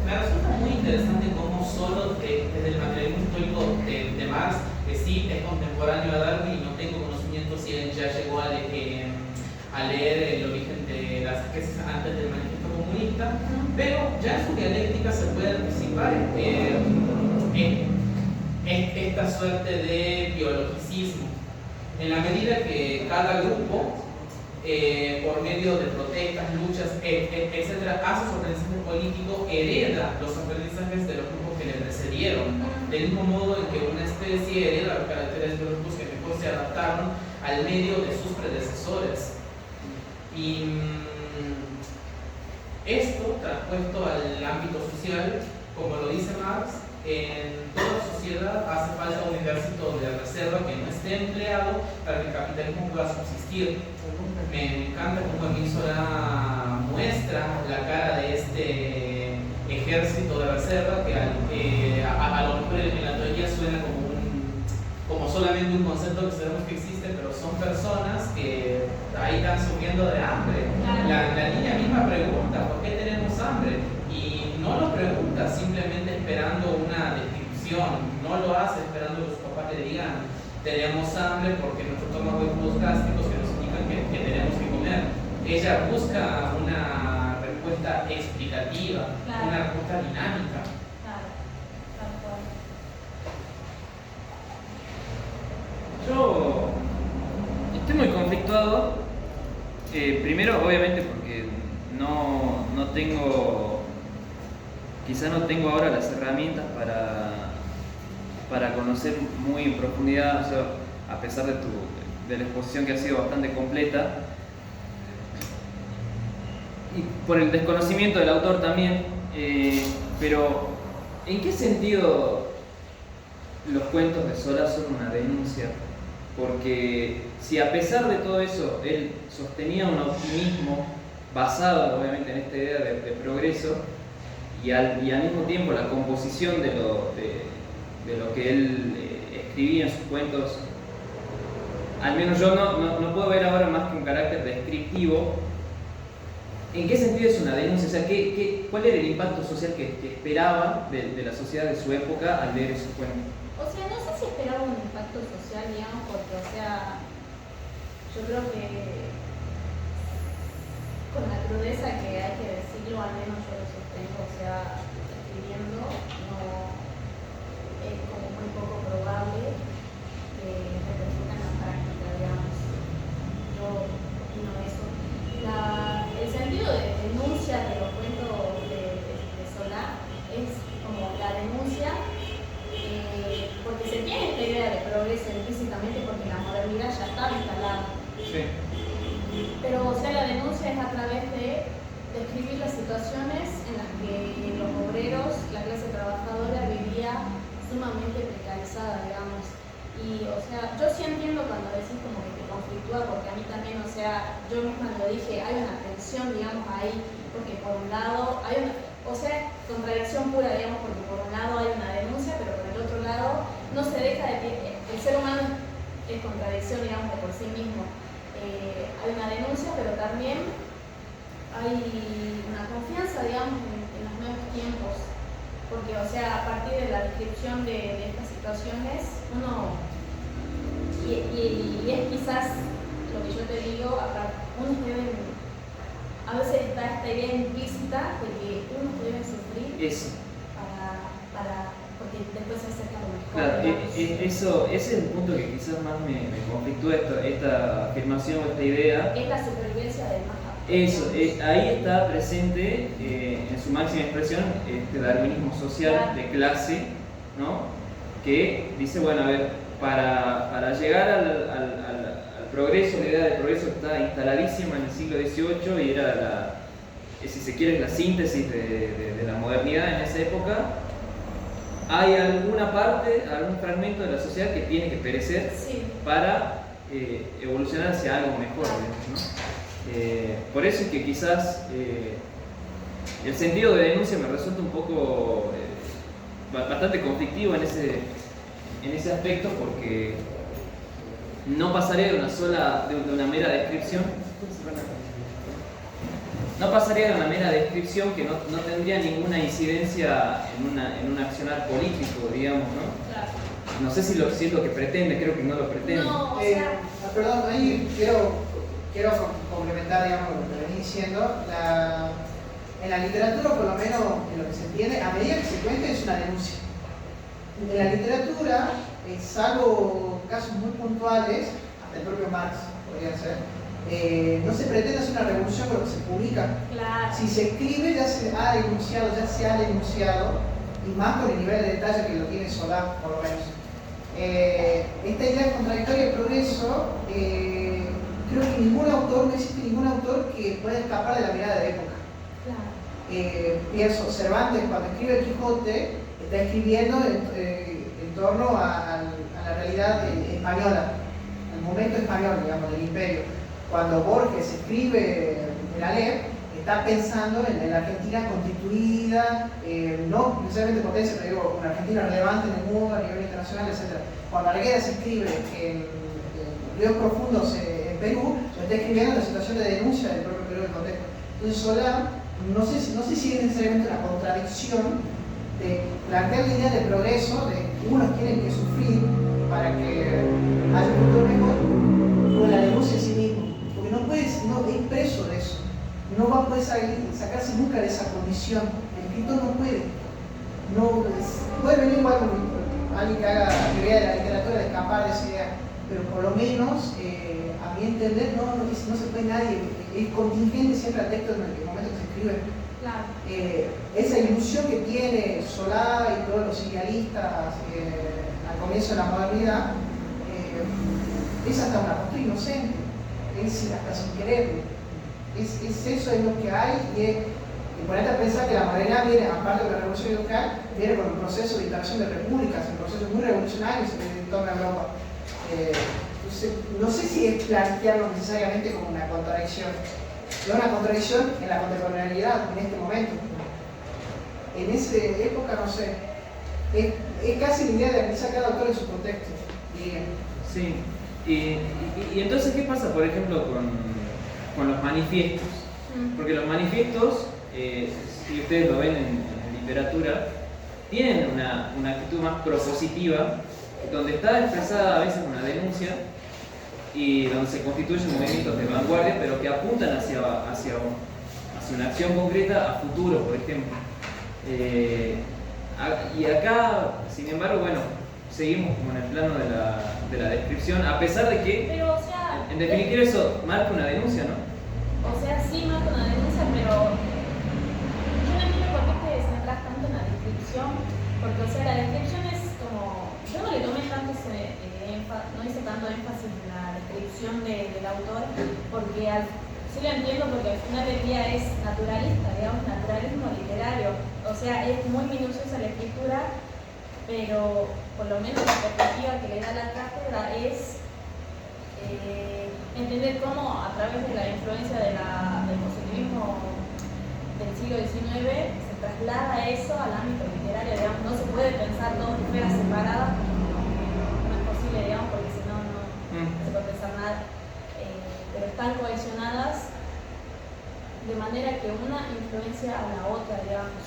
Me resulta muy interesante cómo solo desde el materialismo histórico de Marx, que sí es contemporáneo a Darwin y no tengo conocimiento si él ya llegó a leer el origen de las especies antes del manifiesto comunista, comunista, pero ya en su dialéctica se puede anticipar esta suerte de biologicismo, en la medida que cada grupo, por medio de protestas, luchas, etc., hace su aprendizaje político, hereda los aprendizajes de los grupos que le precedieron, del mismo modo en que una especie hereda los caracteres de los grupos que mejor se adaptaron al medio de sus predecesores. Y esto, traspuesto al ámbito social, como lo dice Marx, en toda sociedad hace falta un ejército de reserva que no esté empleado para que el capitalismo pueda subsistir. Me encanta cómo Emile Zola muestra la cara de este ejército de reserva que a lo mejor en la teoría suena como solamente un concepto que sabemos que existe, pero son personas que ahí están sufriendo de hambre. La niña misma pregunta, ¿por qué tenemos hambre? Y no lo pregunta simplemente esperando una descripción, no lo hace esperando que sus papás le digan tenemos hambre porque nuestro estómago hay jugos gástricos que nos indican que tenemos que comer. Ella busca una respuesta explicativa, una respuesta dinámica. Yo estoy muy conflictuado, primero obviamente porque no tengo, quizá no tengo ahora las herramientas para conocer muy en profundidad, o sea, a pesar de la exposición que ha sido bastante completa, y por el desconocimiento del autor también, pero ¿en qué sentido los cuentos de Zola son una denuncia? Porque si a pesar de todo eso él sostenía un optimismo basado obviamente en esta idea de progreso y al mismo tiempo la composición de lo que él escribía en sus cuentos, al menos yo no puedo ver ahora más que un carácter descriptivo. ¿En qué sentido es una denuncia? O sea, ¿cuál era el impacto social que esperaba de la sociedad de su época al leer esos cuentos? O sea, no sé si esperaba un impacto social, digamos, porque, o sea, yo creo que con la crudeza que hay que decirlo, al menos yo lo sostengo, o sea, escribiendo, no es como muy poco probable que representen la práctica, digamos. Yo opino eso. El sentido de denuncia de los cuentos de Zola es como la denuncia, porque se tiene esta idea de progreso implícitamente porque la modernidad ya estaba instalada. Sí. Pero, o sea, la denuncia es a través de describir las situaciones en las que los obreros, la clase trabajadora, vivía sumamente precarizada, digamos. Y, o sea, yo sí entiendo cuando decís como que te conflictúa, porque a mí también, o sea, yo misma lo dije, hay una tensión, digamos, ahí, porque por un lado hay una, o sea, contradicción pura, digamos, porque por un lado hay una denuncia, pero por el otro lado no se deja de, el ser humano es contradicción, digamos, de por sí mismo. Hay una denuncia, pero también hay una confianza, digamos, en los nuevos tiempos, porque, o sea, a partir de la descripción de estas situaciones, uno, y es quizás lo que yo te digo, unos deben, a veces está esta idea implícita de que unos deben sufrir porque después se acerca lo mejor. Claro, ese es el punto que quizás más me conflictúa esta afirmación o esta idea. Es la supervivencia del más apto. Eso, ahí está presente en su máxima expresión este darwinismo social de clase, ¿no? Que dice, bueno, a ver, para llegar al progreso, la idea de progreso está instaladísima en el siglo XVIII y era, si se quiere, la síntesis de la modernidad en esa época. Hay alguna parte, algún fragmento de la sociedad que tiene que perecer para evolucionar hacia algo mejor, ¿no? Por eso es que quizás el sentido de denuncia me resulta un poco bastante conflictivo en ese aspecto, porque no pasaría de una mera descripción. No pasaría de una mera descripción que no tendría ninguna incidencia en un accionar político, digamos, ¿no? Claro. No sé si es lo que pretende, creo que no lo pretende. No, o sea, Perdón, ahí quiero complementar, digamos, lo que venís diciendo. En la literatura, por lo menos en lo que se entiende, a medida que se cuente es una denuncia. En la literatura, salvo casos muy puntuales, hasta el propio Marx podría ser, no se pretende hacer una revolución con lo que se publica. Claro. Si se escribe ya se ha denunciado, y más con el nivel de detalle que lo tiene Solá, por lo menos. Esta idea contradictoria del progreso, creo que no existe ningún autor que pueda escapar de la mirada de época. Claro. Pienso, Cervantes cuando escribe el Quijote está escribiendo en torno a la realidad española, al momento español, digamos, del imperio. Cuando Borges escribe el Aleph, está pensando en la Argentina constituida, no necesariamente potencia, pero digo, una Argentina relevante en el mundo, a nivel internacional, etc. Cuando Arguedas escribe en Ríos Profundos en Perú, lo está escribiendo en la situación de denuncia del propio Perú del contexto. Entonces Solá, no sé si es necesariamente una contradicción de plantear la idea de progreso, de que unos tienen que sufrir para que haya un futuro mejor, con la denuncia en sí mismo. Porque no es preso de eso. No va a poder sacarse nunca de esa condición. El escritor no puede. Puede venir igual con alguien que haga teoría de la literatura de escapar de esa idea, pero por lo menos, a mi entender, no se puede nadie. Es contingente siempre al texto en el momento que se escribe. Claro. Esa ilusión que tiene Solá y todos los idealistas al comienzo de la modernidad es hasta una postura inocente, es hasta sin querer. Eso es lo que hay y ponerte a pensar que la modernidad viene, aparte de la revolución industrial, viene con un proceso de instalación de repúblicas, un proceso muy revolucionario en toda Europa. Entonces, no sé si es plantearlo necesariamente como una contradicción. Es una contradicción en la contemporaneidad, en este momento. En esa época, no sé, es casi la idea de analizar cada autor en su contexto, diría. Sí, y entonces, ¿qué pasa, por ejemplo, con los manifiestos? Porque los manifiestos, si ustedes lo ven en literatura, tienen una actitud más propositiva, donde está expresada a veces una denuncia y donde se constituyen movimientos de vanguardia, pero que apuntan hacia una acción concreta a futuro, por ejemplo. Y acá, sin embargo, bueno, seguimos como en el plano de la descripción, a pesar de que, Pero, o sea, en definitiva, eso marca una denuncia, ¿no? O sea, sí marca una denuncia, pero yo no entiendo por qué te centras tanto en la descripción, porque, o sea, la descripción es como, yo no le tomé tanto no hice tanto énfasis en la descripción del autor, porque sí lo entiendo, porque al final del día es naturalista, digamos, naturalismo literario, o sea, es muy minuciosa la escritura, pero por lo menos la perspectiva que le da la cátedra es entender cómo a través de la influencia del positivismo del siglo XIX se traslada eso al ámbito literario, digamos, no se puede pensar dos esferas separadas, no es posible, digamos, porque si no, no se puede pensar nada, pero están cohesionadas de manera que una influencia a la otra, digamos.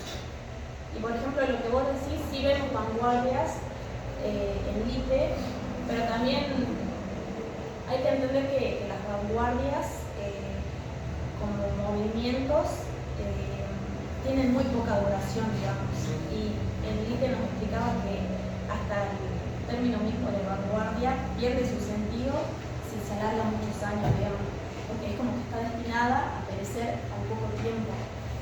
Y por ejemplo, lo que vos decís, sí vemos vanguardias en Lite, pero también hay que entender que las vanguardias como movimientos tienen muy poca duración, digamos. Y en Lite nos explicaba que hasta el término mismo de vanguardia pierde su sentido si se alarga muchos años, digamos, porque es como que está destinada a perecer a un poco tiempo,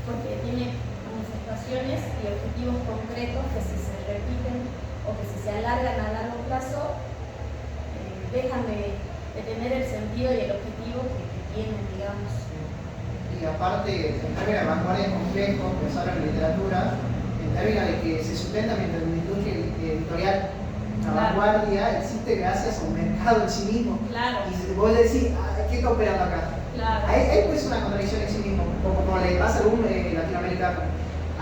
porque tiene manifestaciones y objetivos concretos que si se repiten o que si se alargan a largo plazo dejan de tener el sentido y el objetivo que tienen, digamos. Y aparte, en términos de vanguardia es complejo pensar en literatura, en términos de que se sustenta mientras la industria editorial. La vanguardia existe gracias a un mercado en sí mismo. Claro. Y vos decís, ¿qué está operando acá? Claro. Ahí pues una contradicción en sí mismo, como le pasa a algún latinoamericano.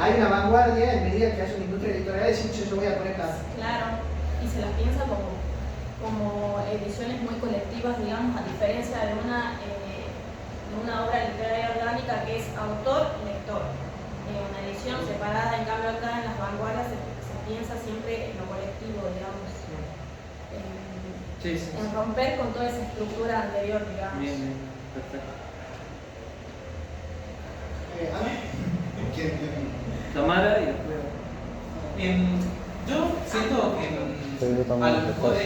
Hay una vanguardia en medida que haya una industria editorial, decir, yo voy a poner plata. Claro, y se las piensa como ediciones muy colectivas, digamos, a diferencia de una obra literaria orgánica que es autor-lector. Una edición separada, en cambio acá en las vanguardias se piensa siempre en lo colectivo, digamos. En romper con toda esa estructura anterior, digamos. Bien, perfecto. ¿Ana? ¿Quién? Tamara y después. Yo siento que a lo mejor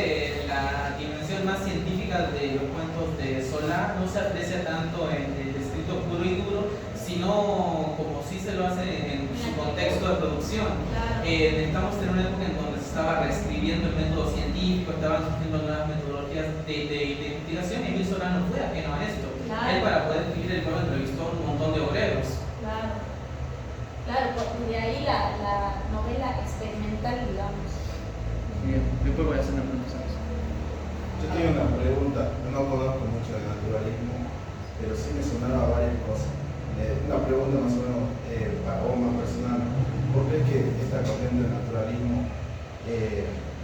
la dimensión más científica de los cuentos de Solá no se aprecia tanto en el escrito puro y duro, sino como sí se lo hace en su contexto de producción. Estamos en una época en donde se estaba reescribiendo el método científico, estaban surgiendo nuevas metodologías de investigación, y Emile Solá no fue ajeno a esto. Él, para poder escribir el poema, entrevistó a un montón de obreros. Claro, de ahí la novela experimental, digamos. Bien, después voy a hacer una pregunta. Yo tengo una pregunta, no conozco mucho de naturalismo, pero sí me sonaba varias cosas. Una pregunta más o menos para vos más personal. ¿Por qué es que esta corriente del naturalismo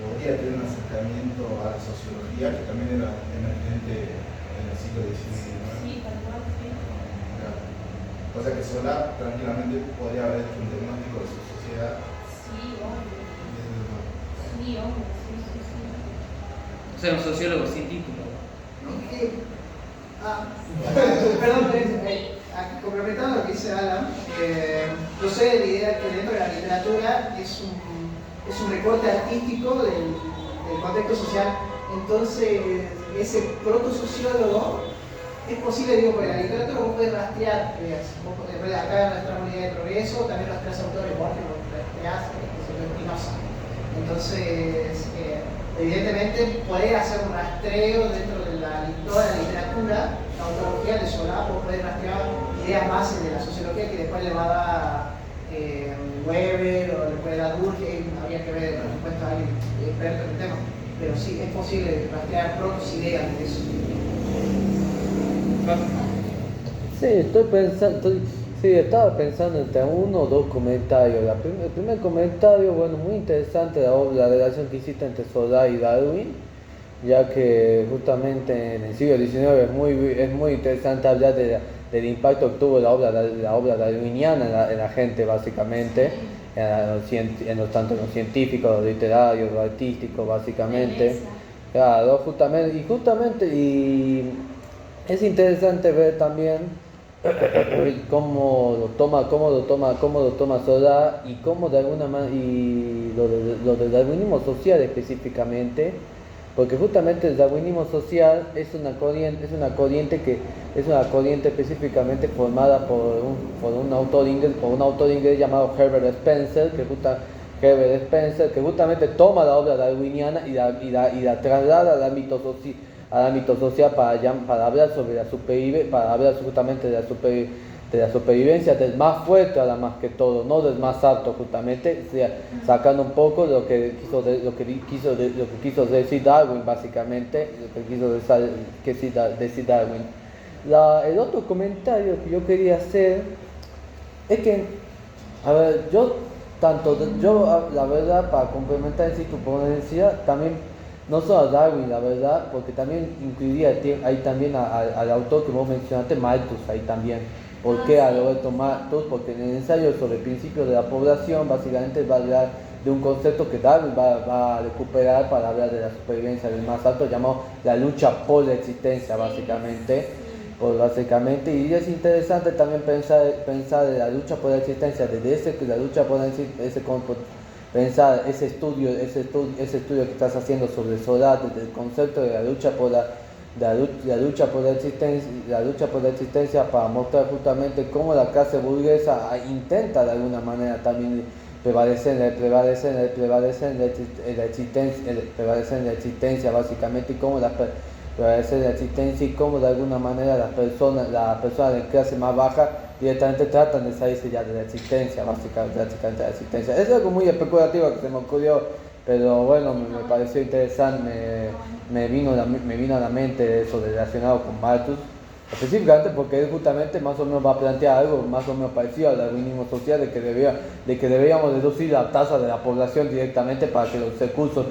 podría tener un acercamiento a la sociología, que también era emergente en el siglo XIX? Sí, tal cual, sí. O sea que Solá tranquilamente podría haber hecho un diagnóstico de su sociedad. Sí, obvio. Desde Sí, obvio, sí. O sea, un sociólogo sin título. Perdón, complementando lo que dice Alan, yo soy de la idea que dentro de la literatura es un recorte artístico del contexto social. Entonces, ese proto-sociólogo es posible, digo, porque la literatura vos podés rastrear ideas. Acá en nuestra unidad de progreso también rastreas autores, Borges, rastreas Spinoza. Entonces, evidentemente, poder hacer un rastreo dentro de toda la literatura, la ontología de Solá, vos podés rastrear ideas bases de la sociología que después le va a dar Weber o le puede dar Durkheim. Habría que ver, por supuesto, a alguien experto en el tema. Pero sí, es posible rastrear propias ideas de eso. Sí, estaba pensando entre uno o dos comentarios. El primer comentario, bueno, muy interesante la relación que hiciste entre Solá y Darwin, ya que justamente en el siglo XIX es muy interesante hablar del impacto que tuvo la obra darwiniana en la gente, básicamente, tanto en los científicos, los literarios, los artísticos, básicamente. Claro, justamente, y es interesante ver también cómo lo toma Solá, y cómo de alguna manera, y lo del darwinismo social específicamente, porque justamente el darwinismo social es una corriente específicamente formada por un autor inglés llamado Herbert Spencer, que justamente toma la obra darwiniana y la traslada al ámbito social para hablar sobre para hablar justamente de la supervivencia del más fuerte a la más que todo, no del más apto, justamente, sacando un poco lo que quiso decir Darwin, básicamente, lo que quiso decir Darwin. El otro comentario que yo quería hacer es que, a ver, yo la verdad, para complementar en sí tu ponencia, también no solo a Darwin, la verdad, porque también incluiría ahí también al autor que vos mencionaste, Malthus, ahí también. ¿Por qué a Roberto Malthus? Porque en el ensayo sobre el principio de la población, básicamente va a hablar de un concepto que Darwin va a recuperar para hablar de la supervivencia del más alto, llamado la lucha por la existencia, básicamente. Y es interesante también pensar en la lucha por la existencia, pensar ese estudio que estás haciendo sobre Solá, desde el concepto de la lucha por la existencia, para mostrar justamente cómo la clase burguesa intenta de alguna manera también prevalecer en la existencia, básicamente, y cómo de alguna manera las personas de clase más baja directamente tratan de salirse ya de la existencia, básicamente de la existencia. Es algo muy especulativo que se me ocurrió, pero bueno, me pareció interesante, me vino a la mente eso relacionado con Malthus, específicamente porque él justamente más o menos va a plantear algo más o menos parecido al darwinismo social, de que deberíamos reducir la tasa de la población directamente para que los recursos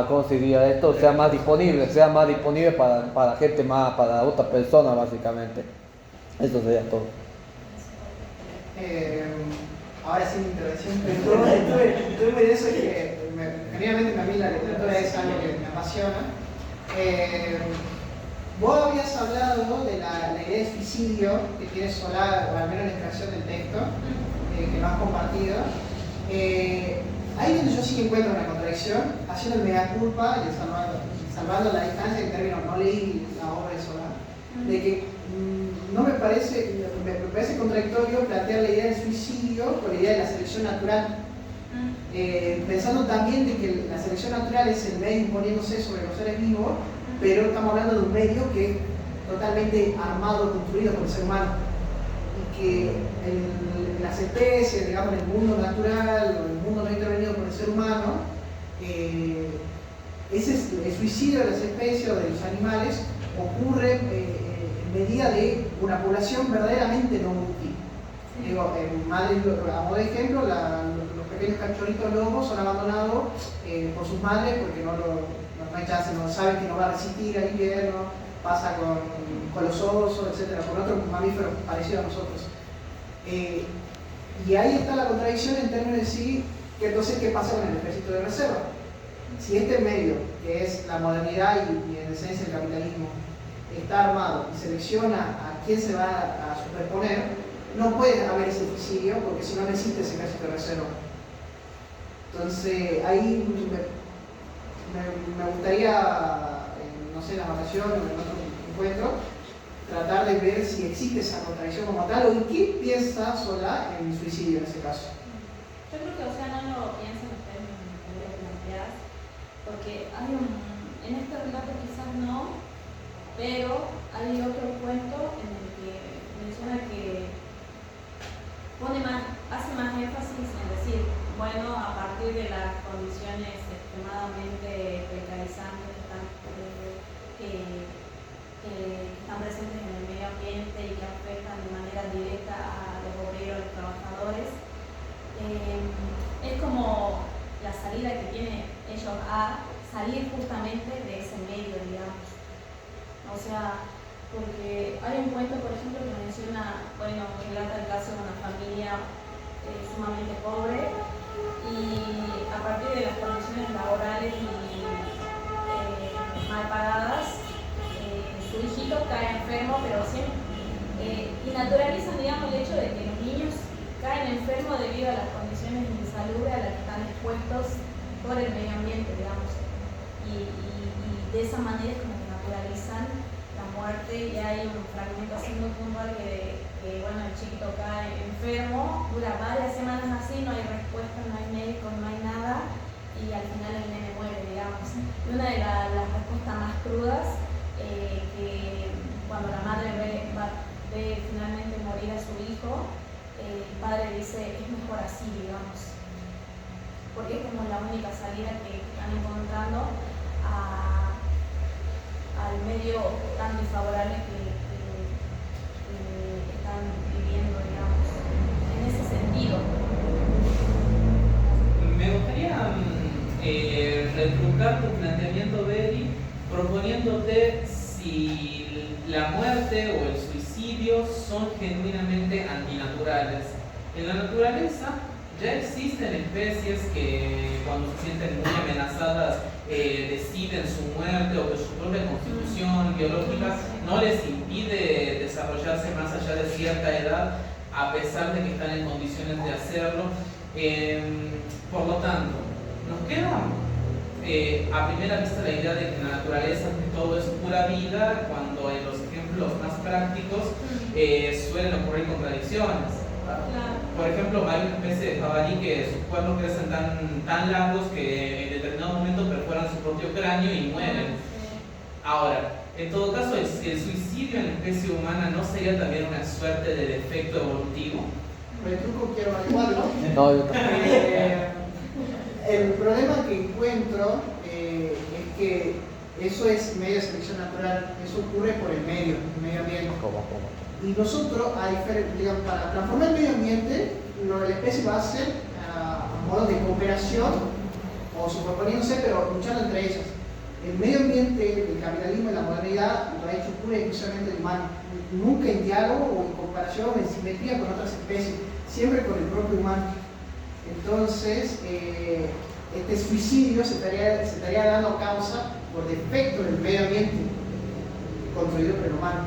¿cómo se diría esto? Sea más disponible para gente más, para otra persona, básicamente. Eso sería todo. Ahora sí, mi intervención, pero estuve muy de eso, que genuinamente a mí la literatura es algo que me apasiona. Vos habías hablado de la idea de suicidio que tiene Solar, o al menos en la extracción del texto, que nos has compartido. Ahí donde yo sí que encuentro una contradicción, haciendo el mea culpa y salvando la distancia en términos, no leí la obra de Solar, de que no me parece contradictorio plantear la idea del suicidio con la idea de la selección natural. Pensando también de que la selección natural es el medio imponiéndose sobre los seres vivos, pero estamos hablando de un medio que es totalmente armado, construido por el ser humano. Y que en las especies, digamos, en el mundo natural o en el mundo no intervenido por el ser humano, el suicidio de las especies o de los animales ocurre en medida de una población verdaderamente no útil. Digo, a modo de ejemplo, los pequeños cachorritos lobos son abandonados por sus madres porque no hay chance, no saben que no va a resistir al invierno, pasa con los osos, etc., con otros mamíferos parecidos a nosotros. Y ahí está la contradicción en términos de sí, que entonces, ¿qué pasa con el ejército de reserva? Si este medio, que es la modernidad y en esencia el capitalismo, está armado y selecciona a quién se va a superponer, no puede haber ese suicidio porque si no, no existe ese ejército de reserva. Entonces, ahí me gustaría, no sé, en la vacación o en otro encuentro, tratar de ver si existe esa contradicción como tal o qué piensa Solá en el suicidio en ese caso. Yo creo que, o sea, no lo piensan ustedes en lo planteadas, porque en este relato quizás no, pero hay otro cuento en el que menciona que hace más énfasis en decir, bueno, a partir de las condiciones extremadamente precarizantes que están presentes en el medio ambiente y que afectan de manera directa a los obreros, a los trabajadores, es como la salida que tienen ellos a salir justamente de ese medio, digamos. O sea, porque hay un cuento, por ejemplo, que menciona, bueno, relata el caso de una familia sumamente pobre y a partir de las condiciones laborales y mal pagadas, su hijito cae enfermo, pero siempre y naturalizan, digamos, el hecho de que los niños caen enfermos debido a las condiciones insalubres a las que están expuestos por el medio ambiente, digamos, y de esa manera es como que naturalizan la muerte. Y hay un fragmento así muy puntual que bueno, el chiquito cae enfermo, dura varias semanas así, no hay respuesta, no hay médico, no hay nada, y al final el nene muere, digamos. Y una de las respuestas más crudas, que cuando la madre ve finalmente morir a su hijo, el padre dice, es mejor así, digamos, porque es como la única salida que están encontrando al medio tan desfavorable que están viviendo, digamos, en ese sentido. Me gustaría retrucar tu planteamiento, Beri, proponiéndote si la muerte o el suicidio son genuinamente antinaturales. En la naturaleza ya existen especies que cuando se sienten muy amenazadas deciden su muerte o que su propia constitución biológica no les impide desarrollarse más allá de cierta edad a pesar de que están en condiciones de hacerlo. Por lo tanto, nos queda a primera vista la idea de que en la naturaleza todo es pura vida, cuando en los ejemplos más prácticos suelen ocurrir contradicciones. Por ejemplo, hay una especie de jabalí que sus cuernos crecen tan largos que en determinado momento perforan su propio cráneo y mueren. Ahora, en todo caso, el suicidio en la especie humana no sería también una suerte de defecto evolutivo. Por el truco quiero averiguarlo. No, yo El problema que encuentro es que eso es medio de selección natural, eso ocurre por el medio ambiente. ¿Cómo? Y nosotros, digamos, para transformar el medio ambiente, lo de la especie va a ser a modo de cooperación o superponiéndose, pero luchando entre ellas. El medio ambiente, el capitalismo y la modernidad lo ha hecho pura y exclusivamente el humano, nunca en diálogo o en comparación o en simetría con otras especies, siempre con el propio humano. Entonces, este suicidio se estaría dando causa por defecto del medio ambiente, construido por el humano,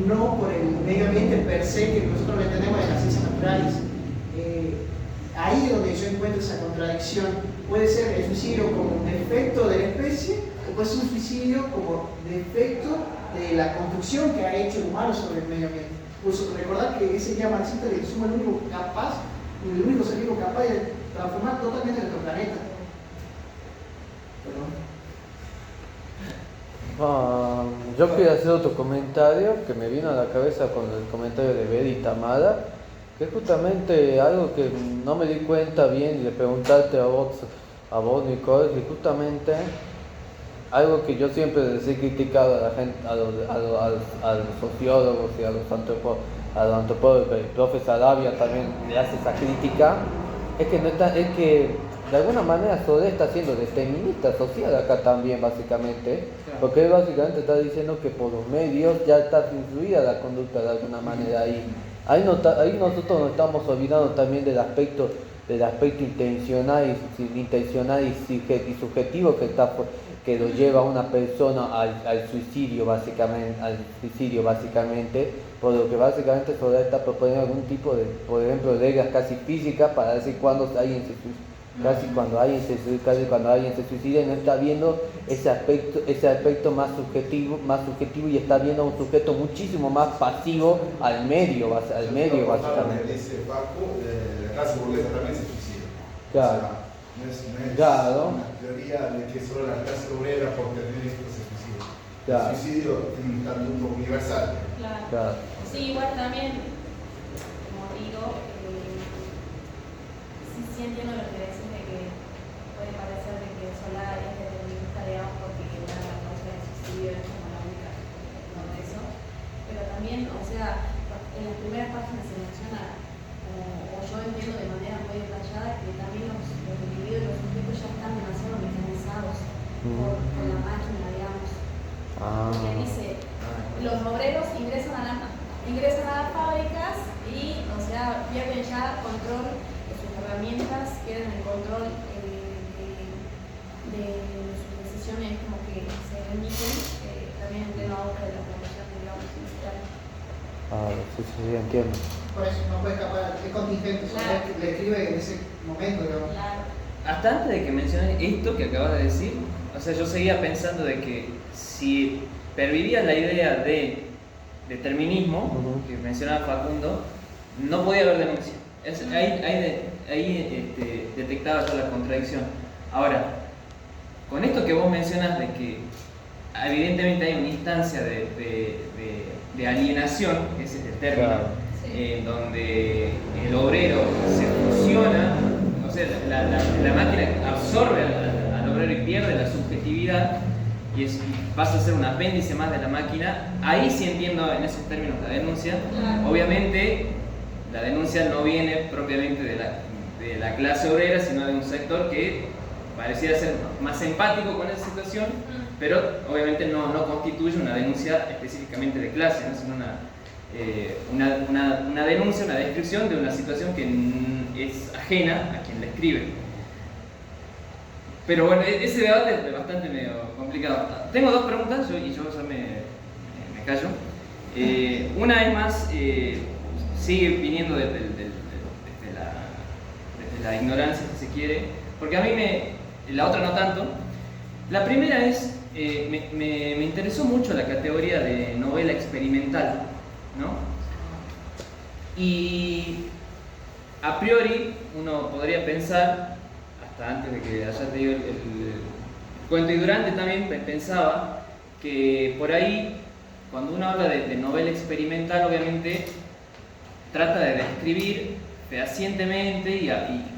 no por el medio ambiente per se que nosotros le tenemos en las ciencias naturales. Ahí es donde yo encuentro esa contradicción. Puede ser el suicidio como un defecto de la especie, o puede ser un suicidio como defecto de la construcción que ha hecho el humano sobre el medio ambiente. Pues recordar que ese día marxista le somos el único ser vivo capaz de transformar totalmente nuestro planeta. Yo quería hacer otro comentario que me vino a la cabeza con el comentario de Bedi y Tamara, que es justamente algo que no me di cuenta bien y le preguntaste a vos Nicole, que justamente algo que yo siempre les he criticado a la gente, a los sociólogos y a los antropólogos, el profe Sarabia también le hace esa crítica, es que de alguna manera Sodré está siendo determinista social acá también, básicamente, porque él básicamente está diciendo que por los medios ya está influida la conducta de alguna manera ahí. Ahí nosotros nos estamos olvidando también del aspecto intencional y subjetivo que lo lleva a una persona al suicidio básicamente, por lo que básicamente Sodré está proponiendo algún tipo de, por ejemplo, reglas casi físicas para decir cuando alguien cuando alguien se suicida, no está viendo ese aspecto más subjetivo y está viendo a un sujeto muchísimo más pasivo al medio básicamente. Dice Paco, la clase burguesa también se suicida. Claro. O sea, no es Claro. una teoría de que solo la clase obrera por tener esto se suicida. Claro. El suicidio tiene un tanto universal. Claro. Sí, igual también, como digo, sí entiendo lo que decís de que puede parecer de que Solá es determinista, digamos, porque la causa del suicidio es como la única no eso, pero también, o sea, en las primeras páginas se menciona, o yo entiendo de manera muy detallada, que también los individuos y los sujetos ya están demasiado mecanizados por la máquina, digamos. Que dice, los obreros ingresan a las fábricas y, o sea, pierden ya control de sus herramientas, pierden el control de sus decisiones, como que se emiten, también en pleno auge de la profesión, digamos, industrial. Sí, entiendo. Por eso no puede escapar, es contingente, Claro. le escribe en ese momento, digamos. Claro. Hasta antes de que menciones esto que acabas de decir, o sea, yo seguía pensando de que si pervivía la idea de determinismo, que mencionaba Facundo, no podía haber denuncia. Ahí detectaba yo la contradicción. Ahora, con esto que vos mencionas de que evidentemente hay una instancia de alienación, ese es el término, Claro. en donde el obrero se fusiona, o sea, la máquina absorbe al obrero y pierde la subjetividad y pasa a ser un apéndice más de la máquina. Ahí sí entiendo en esos términos la denuncia. Claro. Obviamente la denuncia no viene propiamente de la clase obrera, sino de un sector que pareciera ser más empático con esa situación, pero obviamente no constituye una denuncia específicamente de clase, ¿no? Sino una denuncia, una descripción de una situación que es ajena a quien la escribe. Pero bueno, ese debate es bastante medio complicado. Tengo dos preguntas y yo ya me callo. Una es más, sigue viniendo desde la ignorancia, si se quiere, porque a mí la otra no tanto. La primera es, me interesó mucho la categoría de novela experimental, ¿no? Y a priori uno podría pensar, hasta antes de que haya leído el cuento y durante también pensaba que por ahí, cuando uno habla de novela experimental, obviamente trata de describir fehacientemente y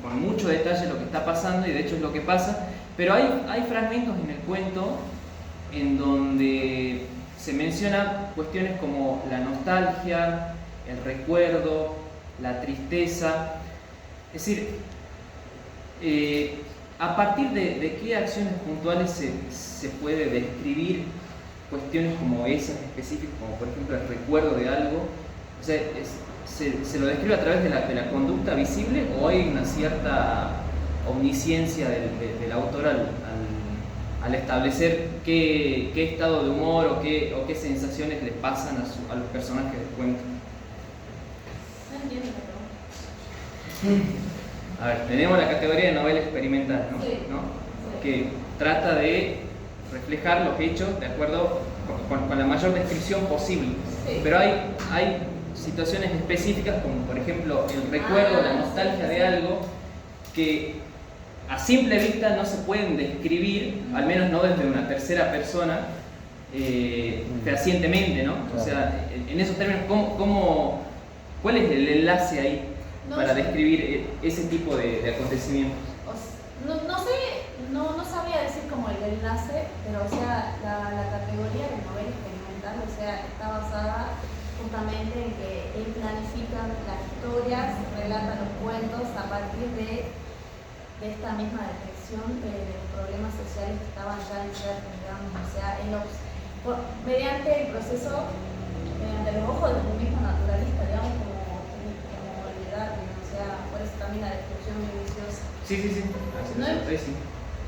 con mucho detalle lo que está pasando, y de hecho es lo que pasa, pero hay fragmentos en el cuento en donde se mencionan cuestiones como la nostalgia, el recuerdo, la tristeza. Es decir, a partir de qué acciones puntuales se puede describir cuestiones como esas específicas, como por ejemplo el recuerdo de algo. O sea, ¿se lo describe a través de la conducta visible o hay una cierta omnisciencia del autor al al establecer qué estado de humor o qué sensaciones les pasan a los personajes del cuento. No entiendo la pregunta. A ver, tenemos la categoría de novela experimental, ¿no? Sí. ¿No? Sí. Que trata de reflejar los hechos de acuerdo con la mayor descripción posible. Sí. Pero hay situaciones específicas, como por ejemplo el recuerdo, la nostalgia de algo, que a simple vista no se pueden describir, al menos no desde una tercera persona, fehacientemente, ¿no? O sea, en esos términos, ¿cuál es el enlace ahí para describir ese tipo de acontecimientos? No sabría decir como el enlace, pero o sea, la categoría de novela experimental, o sea, está basada justamente en que él planifica las historias, relata los cuentos a partir de esta misma detección de los problemas sociales que estaban ya insertos, digamos, o sea, mediante el proceso, mediante los ojos de un mismo naturalista, digamos, como el de Darwin, o sea, por eso también la destrucción minuciosa. Sí. Sí.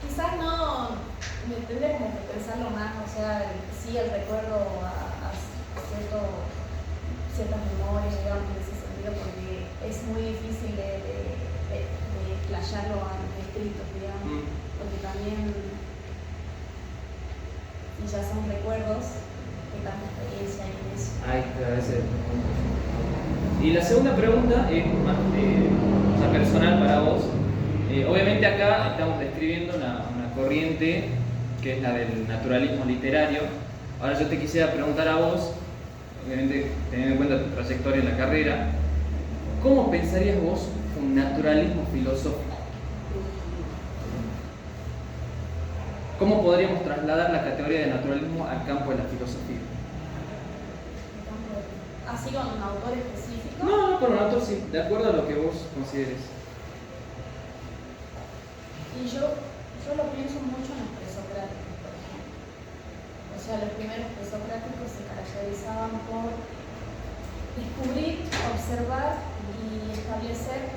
Quizás no, me tendría como que pensarlo más, o sea, sí el recuerdo a ciertas memorias, digamos, en ese sentido, porque es muy difícil de playarlo a escritos, digamos, porque también, y ya son recuerdos, que tanta experiencia hay en eso. Ay, a veces. Y la segunda pregunta es más personal para vos. Obviamente acá estamos describiendo una corriente que es la del naturalismo literario. Ahora yo te quisiera preguntar a vos, obviamente teniendo en cuenta tu trayectoria en la carrera, ¿cómo pensarías vos un naturalismo filosófico? ¿Cómo podríamos trasladar la categoría de naturalismo al campo de la filosofía? ¿Así con un autor específico? No, con un autor sí, de acuerdo a lo que vos consideres. Y yo lo pienso mucho en los presocráticos, por ejemplo. O sea, los primeros presocráticos se caracterizaban por descubrir, observar y establecer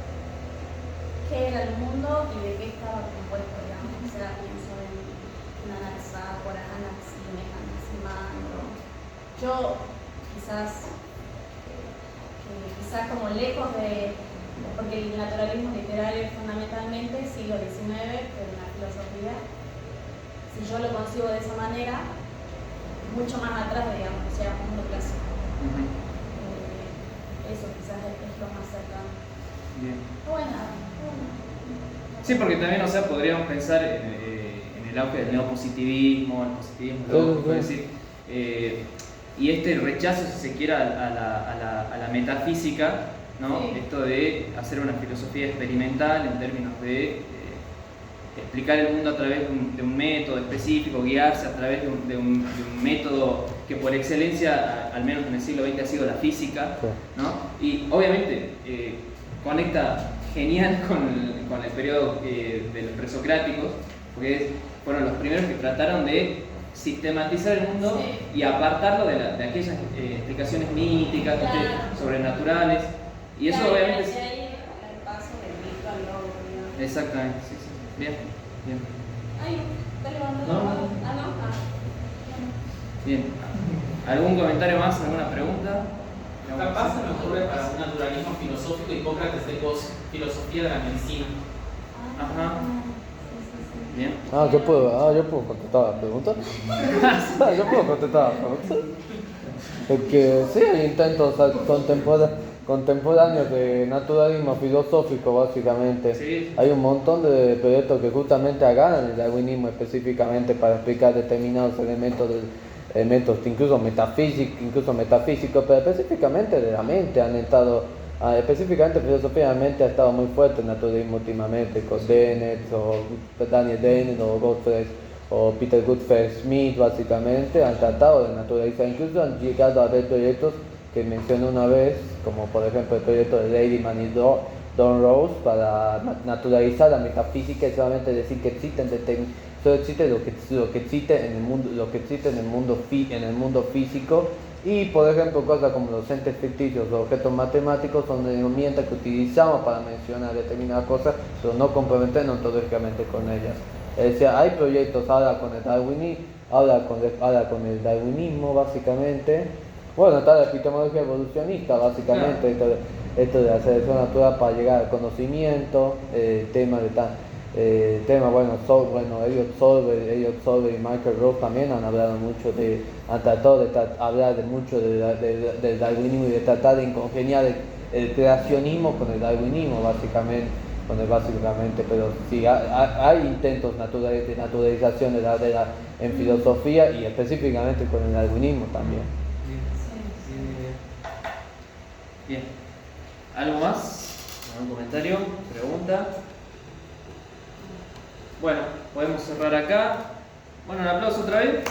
qué era el mundo y de qué estaba compuesto, digamos. O sea, pienso en Anaxágoras, Anaximenes, Anaximandro. Yo quizás como lejos de... porque el naturalismo literario es fundamentalmente siglo XIX, pero en la filosofía, si yo lo concibo de esa manera, mucho más atrás, digamos, o sea, mundo clásico. Eso quizás es lo más cercano. Bien. Bueno. Sí, porque también, o sea, podríamos pensar en el auge del neopositivismo, el positivismo lógico, es decir, y este rechazo, si se quiere, a la metafísica, ¿no? Sí. Esto de hacer una filosofía experimental en términos de explicar el mundo a través de un método específico, guiarse a través de un método que por excelencia, al menos en el siglo XX, ha sido la física, ¿no? Y obviamente conecta genial con el periodo de los presocráticos, porque fueron los primeros que trataron de sistematizar el mundo, sí, y apartarlo de aquellas explicaciones míticas, claro, sobrenaturales. Y eso, claro, obviamente es... el paso del mito al logro, digamos. Exactamente, sí. Bien. Ay, dale, no. No. Bien. ¿Algún comentario más? ¿Alguna pregunta? Capaz se me ocurre para un naturalismo filosófico Hipócrates de Kos, filosofía de la medicina. Ajá. Bien. Yo puedo contestar la pregunta. Yo puedo contestar la pregunta. Porque sí, hay intentos contemporáneos de naturalismo filosófico, básicamente. Sí. Hay un montón de proyectos que justamente agarran el darwinismo específicamente para explicar determinados elementos incluso metafísicos, pero específicamente de la mente han estado, específicamente filosofía de la mente ha estado muy fuerte el naturalismo últimamente, con Dennett o Daniel Dennett o Gottfried o Peter Gottfried Smith, básicamente han tratado de naturalizar, incluso han llegado a ver proyectos que mencioné una vez, como por ejemplo el proyecto de Ladyman y Don Rose, para naturalizar la metafísica y solamente decir que solo existe lo que existe en el mundo físico, y por ejemplo cosas como los entes ficticios o objetos matemáticos son herramientas que utilizamos para mencionar determinadas cosas, pero no comprometernos ontológicamente con ellas. Es decir, hay proyectos ahora con el darwinismo, ahora con el darwinismo básicamente. Bueno, está la epistemología evolucionista básicamente, esto de la selección natural para llegar al conocimiento, Elliot Solberg y Michael Ross también han hablado mucho han tratado de hablar mucho del darwinismo y de tratar de incongeniar el creacionismo con el darwinismo básicamente, pero sí hay intentos de naturalización de la en filosofía y específicamente con el darwinismo también. Bien. ¿Algo más? ¿Algún comentario? ¿Pregunta? Bueno, podemos cerrar acá. Bueno, un aplauso otra vez.